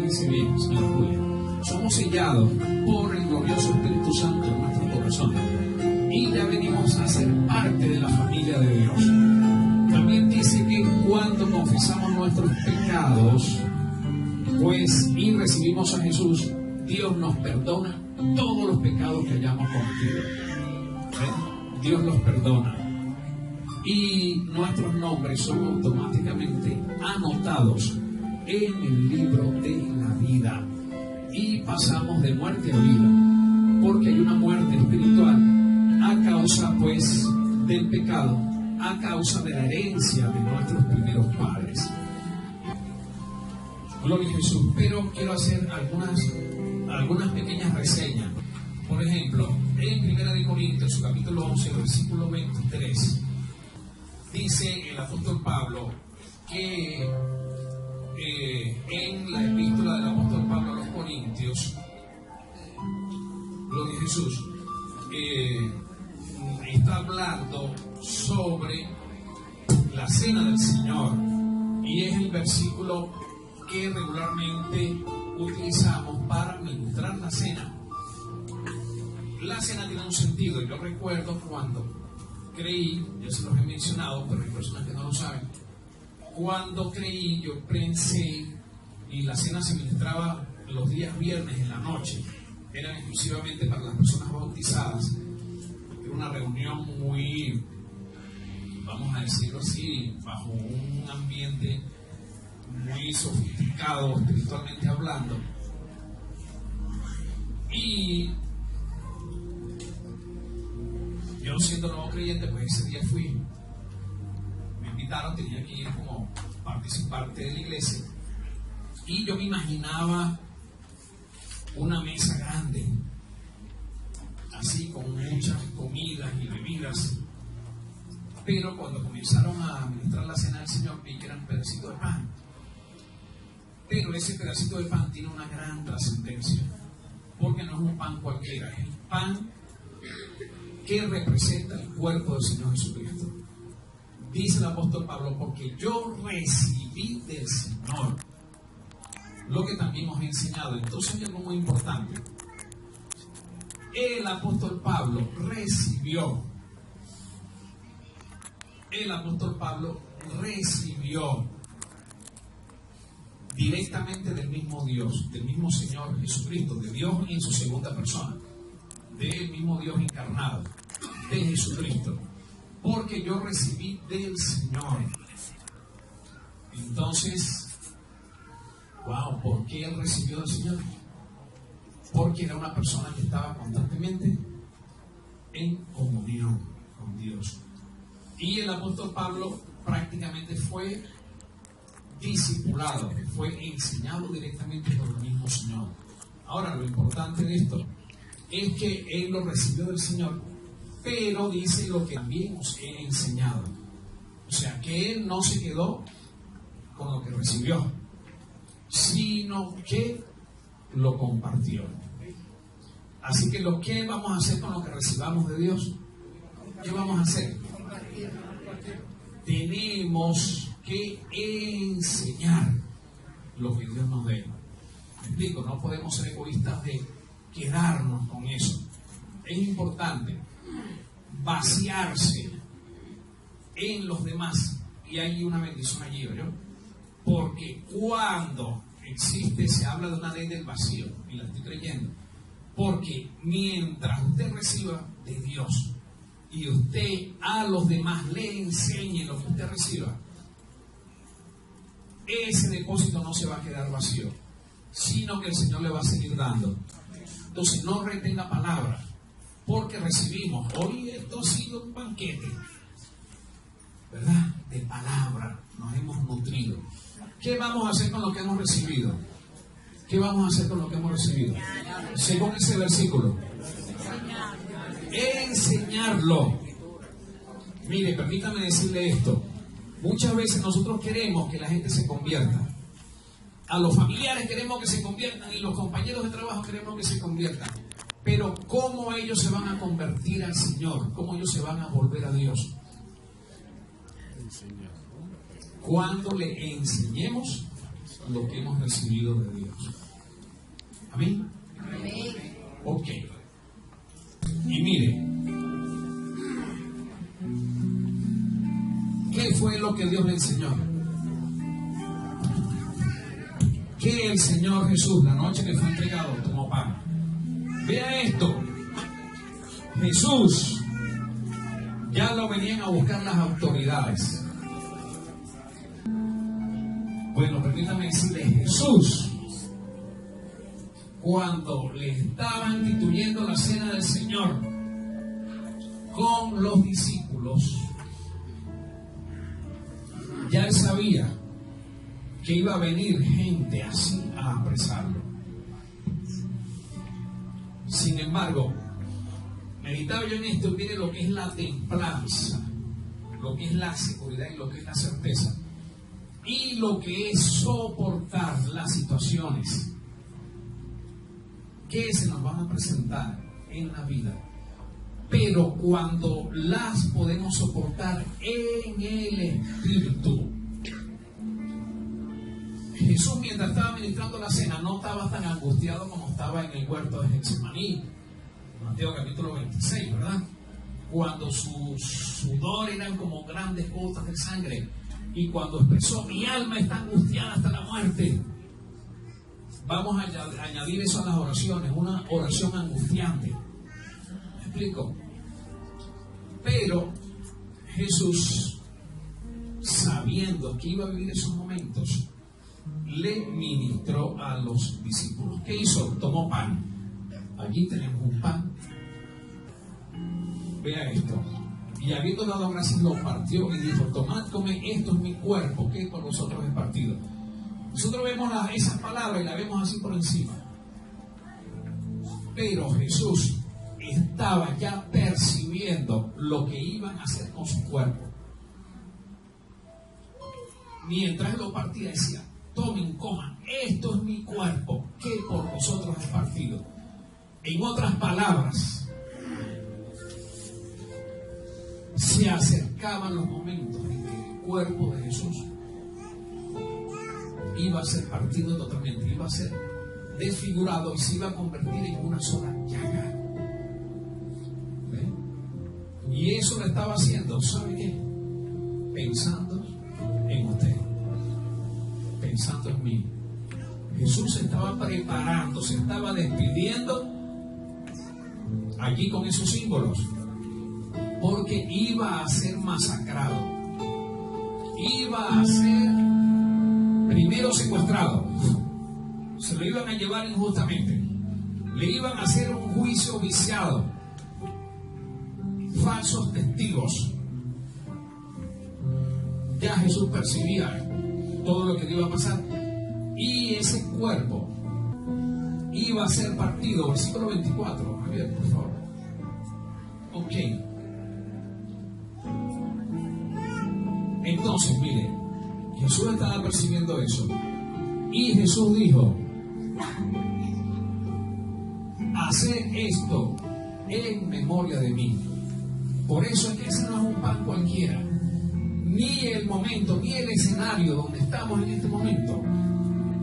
Speaker 4: dice bien, señora Julia, somos sellados por el glorioso Espíritu Santo en nuestro corazón y ya venimos a ser parte de la familia de Dios. También dice que cuando confesamos nuestros pecados, pues, y recibimos a Jesús, Dios nos perdona todos los pecados que hayamos cometido. Dios los perdona. Y nuestros nombres son automáticamente anotados en el libro de la vida. Y pasamos de muerte a vida, porque hay una muerte espiritual a causa, pues, del pecado, a causa de la herencia de nuestros primeros padres. Gloria a Jesús. Pero quiero hacer algunas pequeñas reseñas. Por ejemplo, en 1 Corintios, capítulo 11, versículo 23, dice el apóstol Pablo que en la epístola del apóstol Pablo a los Corintios, gloria a Jesús, está hablando sobre la cena del Señor, y es el versículo que regularmente utilizamos para ministrar la cena. La cena tiene un sentido. Yo recuerdo cuando creí, yo se los he mencionado, pero hay personas que no lo saben. Cuando creí, yo pensé, y la cena se ministraba los días viernes en la noche, eran exclusivamente para las personas bautizadas. Era una reunión muy, vamos a decirlo así, bajo un ambiente muy sofisticado, espiritualmente hablando. Y yo, siendo nuevo creyente, pues ese día fui. Me invitaron, tenía que ir como participante de la iglesia. Y yo me imaginaba una mesa grande, así con muchas comidas y bebidas. Pero cuando comenzaron a administrar la cena del Señor, vi que era un pedacito de pan. Pero ese pedacito de pan tiene una gran trascendencia. porque no es un pan cualquiera, es el pan que representa el cuerpo del Señor Jesucristo. Dice el apóstol Pablo, porque yo recibí del Señor lo que también os he enseñado. Entonces hay algo muy importante. El apóstol Pablo recibió directamente del mismo Dios, del mismo Señor Jesucristo, de Dios en su segunda persona, del mismo Dios encarnado, de Jesucristo, porque yo recibí del Señor. Entonces, wow, ¿por qué él recibió del Señor? Porque era una persona que estaba constantemente en comunión con Dios. Y el apóstol Pablo prácticamente fue discipulado, fue enseñado directamente por el mismo Señor. Ahora, lo importante de esto es que él lo recibió del Señor, pero dice lo que también os he enseñado. O sea, que él no se quedó con lo que recibió, sino que lo compartió. Así que lo que vamos a hacer con lo que recibamos de Dios, ¿qué vamos a hacer? Tenemos que enseñar lo que Dios nos dé. Me explico, no podemos ser egoístas de quedarnos con eso. Es importante vaciarse en los demás, y hay una bendición allí, ¿no? Porque cuando existe, se habla de una ley del vacío, y la estoy creyendo, porque mientras usted reciba de Dios y usted a los demás le enseñe lo que usted reciba, ese depósito no se va a quedar vacío, sino que el Señor le va a seguir dando. Entonces no retenga palabras, porque recibimos. Hoy esto ha sido un banquete, ¿verdad? De palabra nos hemos nutrido. ¿Qué vamos a hacer con lo que hemos recibido? ¿Qué vamos a hacer con lo que hemos recibido? Según ese versículo, enseñarlo. Mire, permítame decirle esto. Muchas veces nosotros queremos que la gente se convierta. A los familiares queremos que se conviertan y los compañeros de trabajo queremos que se conviertan. Pero ¿cómo ellos se van a convertir al Señor? ¿Cómo ellos se van a volver a Dios? Cuando le enseñemos lo que hemos recibido de Dios. ¿Amén? Ok. Y mire, ¿qué fue lo que Dios le enseñó? Que el Señor Jesús, la noche que fue entregado, tomó pan. Vea esto. Jesús ya lo venían a buscar las autoridades. Bueno, permítame decirle, Jesús, cuando le estaban instituyendo la cena del Señor con los discípulos, ya él sabía que iba a venir gente así a apresarlo. Sin embargo, meditaba yo en esto, mire lo que es la templanza, lo que es la seguridad y lo que es la certeza, y lo que es soportar las situaciones que se nos van a presentar en la vida, pero cuando las podemos soportar en el Espíritu. Jesús, mientras estaba ministrando la cena, no estaba tan angustiado como estaba en el huerto de Getsemaní, Mateo capítulo 26, ¿verdad? Cuando su sudor eran como grandes gotas de sangre, y cuando expresó: mi alma está angustiada hasta la muerte. Vamos a añadir eso a las oraciones, una oración angustiante. ¿Me explico? Pero Jesús, sabiendo que iba a vivir esos momentos, le ministró a los discípulos. ¿Qué hizo? Tomó pan. Allí tenemos un pan. Vea esto. Y habiendo dado gracias, lo partió y dijo: tomad, comed, esto es mi cuerpo, que por vosotros es partido. Nosotros vemos esas palabras y las vemos así por encima. Pero Jesús estaba ya percibiendo lo que iban a hacer con su cuerpo. Mientras lo partía, decía: tomen, coman, esto es mi cuerpo, que por vosotros es partido. En otras palabras, se acercaban los momentos en que el cuerpo de Jesús iba a ser partido totalmente, iba a ser desfigurado y se iba a convertir en una sola llaga. ¿Ve? Y eso lo estaba haciendo, ¿sabe qué? Pensando en usted, pensando en mí. Jesús se estaba preparando, se estaba despidiendo allí con esos símbolos, porque iba a ser masacrado, iba a ser primero secuestrado, se lo iban a llevar injustamente, le iban a hacer un juicio viciado, falsos testigos. Ya Jesús percibía todo lo que le iba a pasar, y ese cuerpo iba a ser partido. Versículo 24, Javier, por favor. Ok. Entonces, mire, Jesús estaba percibiendo eso, y Jesús dijo: haced esto en memoria de mí. Por eso es que ese no es un pan cualquiera, ni el momento, ni el escenario donde estamos en este momento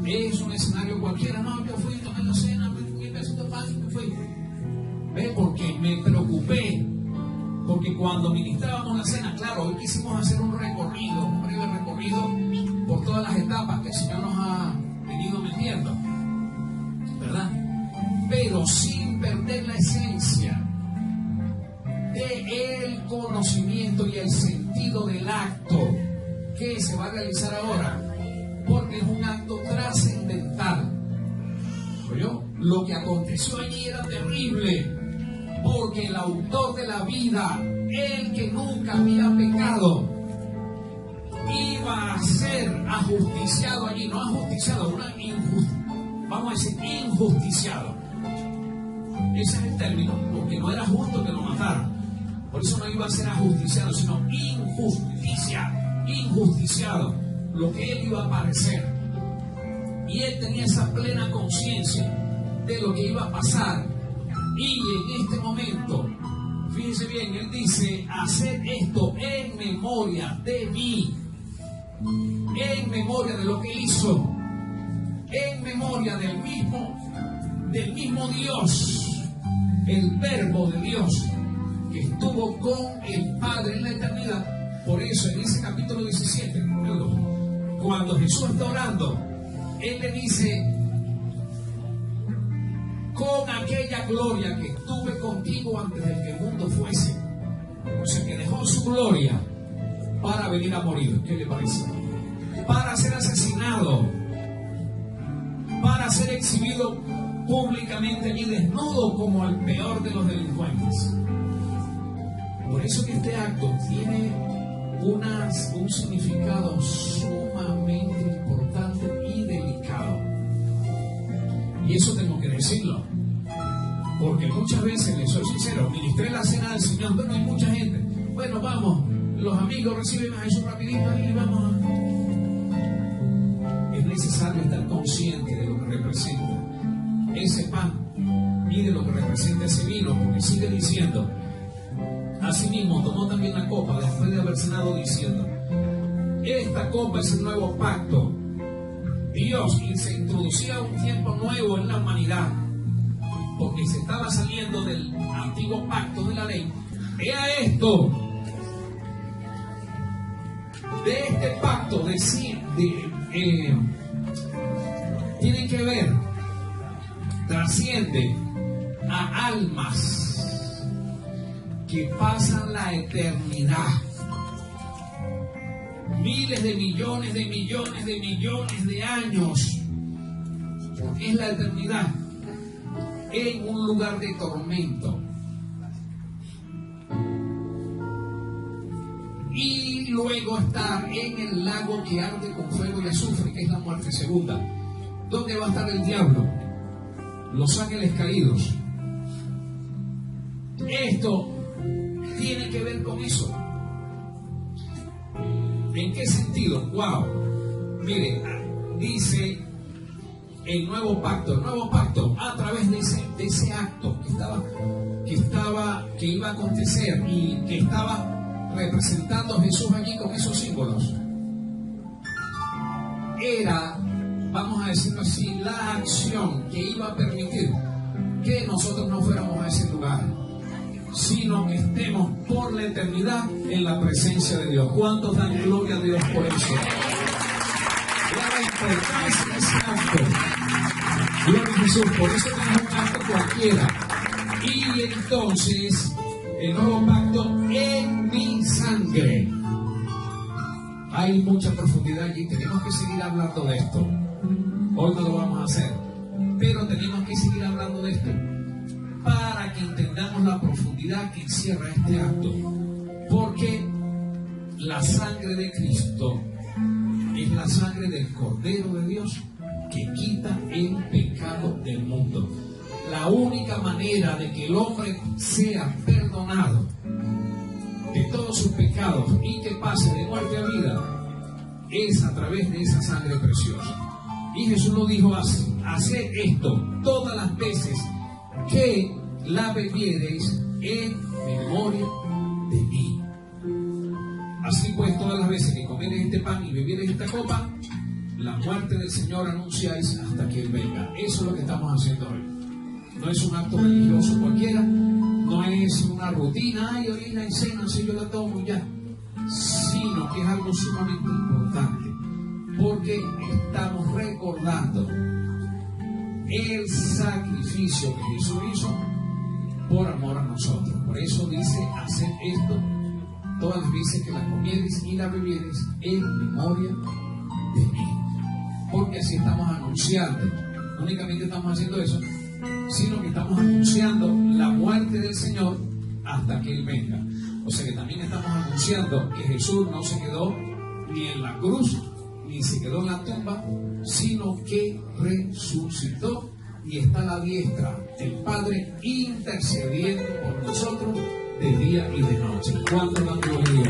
Speaker 4: es un escenario cualquiera. No, yo fui, tomé la cena, me besito pan y me fui. ¿Ve? Porque me preocupé, porque cuando ministrábamos la cena, claro, hoy quisimos hacer un recorrido, un breve recorrido por todas las etapas que el Señor nos ha venido metiendo, ¿verdad? Pero sin perder la esencia del conocimiento y el sentido del acto que se va a realizar ahora, porque es un acto trascendental. ¿Oyó? Lo que aconteció allí era terrible, porque el autor de la vida, el que nunca había pecado, iba a ser ajusticiado allí, no ajusticiado, vamos a decir injusticiado. Ese es el término, porque no era justo que lo mataran. Por eso no iba a ser ajusticiado, sino injusticiado, lo que él iba a padecer. Y él tenía esa plena conciencia de lo que iba a pasar. Y en este momento, fíjense bien, él dice: haced esto en memoria de mí, en memoria de lo que hizo, en memoria del mismo Dios, el Verbo de Dios, que estuvo con el Padre en la eternidad. Por eso en ese capítulo 17, cuando Jesús está orando, Él le dice: con aquella gloria que estuve contigo antes de que el mundo fuese. O sea, que dejó su gloria para venir a morir. ¿Qué le parece? Para ser asesinado, para ser exhibido públicamente allí desnudo como el peor de los delincuentes. Por eso que este acto tiene un significado sumamente importante y delicado. Y eso tengo que decirlo, porque muchas veces, les soy sincero, ministré la cena del Señor, bueno, hay mucha gente, bueno, vamos, los amigos reciben a Jesús rapidito y vamos. Es necesario estar consciente de lo que representa ese pan y de lo que representa ese vino, porque sigue diciendo: asimismo tomó también la copa después de haber cenado, diciendo: esta copa es el nuevo pacto. Dios, y se introducía un tiempo nuevo en la humanidad, porque se estaba saliendo del antiguo pacto de la ley. Vea esto, de este pacto tiene que ver, trasciende a almas que pasan la eternidad, miles de millones de millones de millones de años, porque es la eternidad, en un lugar de tormento. Y luego estar en el lago que arde con fuego y azufre, que es la muerte segunda. ¿Dónde va a estar el diablo? Los ángeles caídos. Esto tiene que ver con eso. ¿En qué sentido? Wow. Mire, dice: el nuevo pacto a través de ese acto que iba a acontecer y que estaba representando a Jesús allí con esos símbolos. Era, vamos a decirlo así, la acción que iba a permitir que nosotros no fuéramos a ese lugar, sino que estemos por la eternidad en la presencia de Dios. ¿Cuántos dan gloria a Dios por eso? La importancia de ese acto. Gloria a Jesús, por eso no es un acto cualquiera. Y entonces, el nuevo pacto en mi sangre. Hay mucha profundidad allí, tenemos que seguir hablando de esto. Hoy no lo vamos a hacer, pero tenemos que seguir hablando de esto para que entendamos la profundidad que encierra este acto. Porque la sangre de Cristo es la sangre del Cordero de Dios que quita el pecado del mundo. La única manera de que el hombre sea perdonado de todos sus pecados y que pase de muerte a vida es a través de esa sangre preciosa. Y Jesús lo dijo así: haced esto todas las veces que la bebiereis en memoria de mí. Así pues, todas las veces que comiereis este pan y bebiereis esta copa, la muerte del Señor anunciáis hasta que Él venga. Eso es lo que estamos haciendo hoy. No es un acto religioso cualquiera, no es una rutina, ay, hoy la cena, si yo la tomo ya, sino que es algo sumamente importante, porque estamos recordando el sacrificio que Jesús hizo por amor a nosotros. Por eso dice: haced esto todas las veces que la comieres y la bebieres en memoria de mí. Porque así estamos anunciando, no únicamente estamos haciendo eso, sino que estamos anunciando la muerte del Señor hasta que Él venga. O sea que también estamos anunciando que Jesús no se quedó ni en la cruz, ni se quedó en la tumba, sino que resucitó y está a la diestra del Padre intercediendo por nosotros de día y de noche. ¿Cuánto dan gloria a Dios?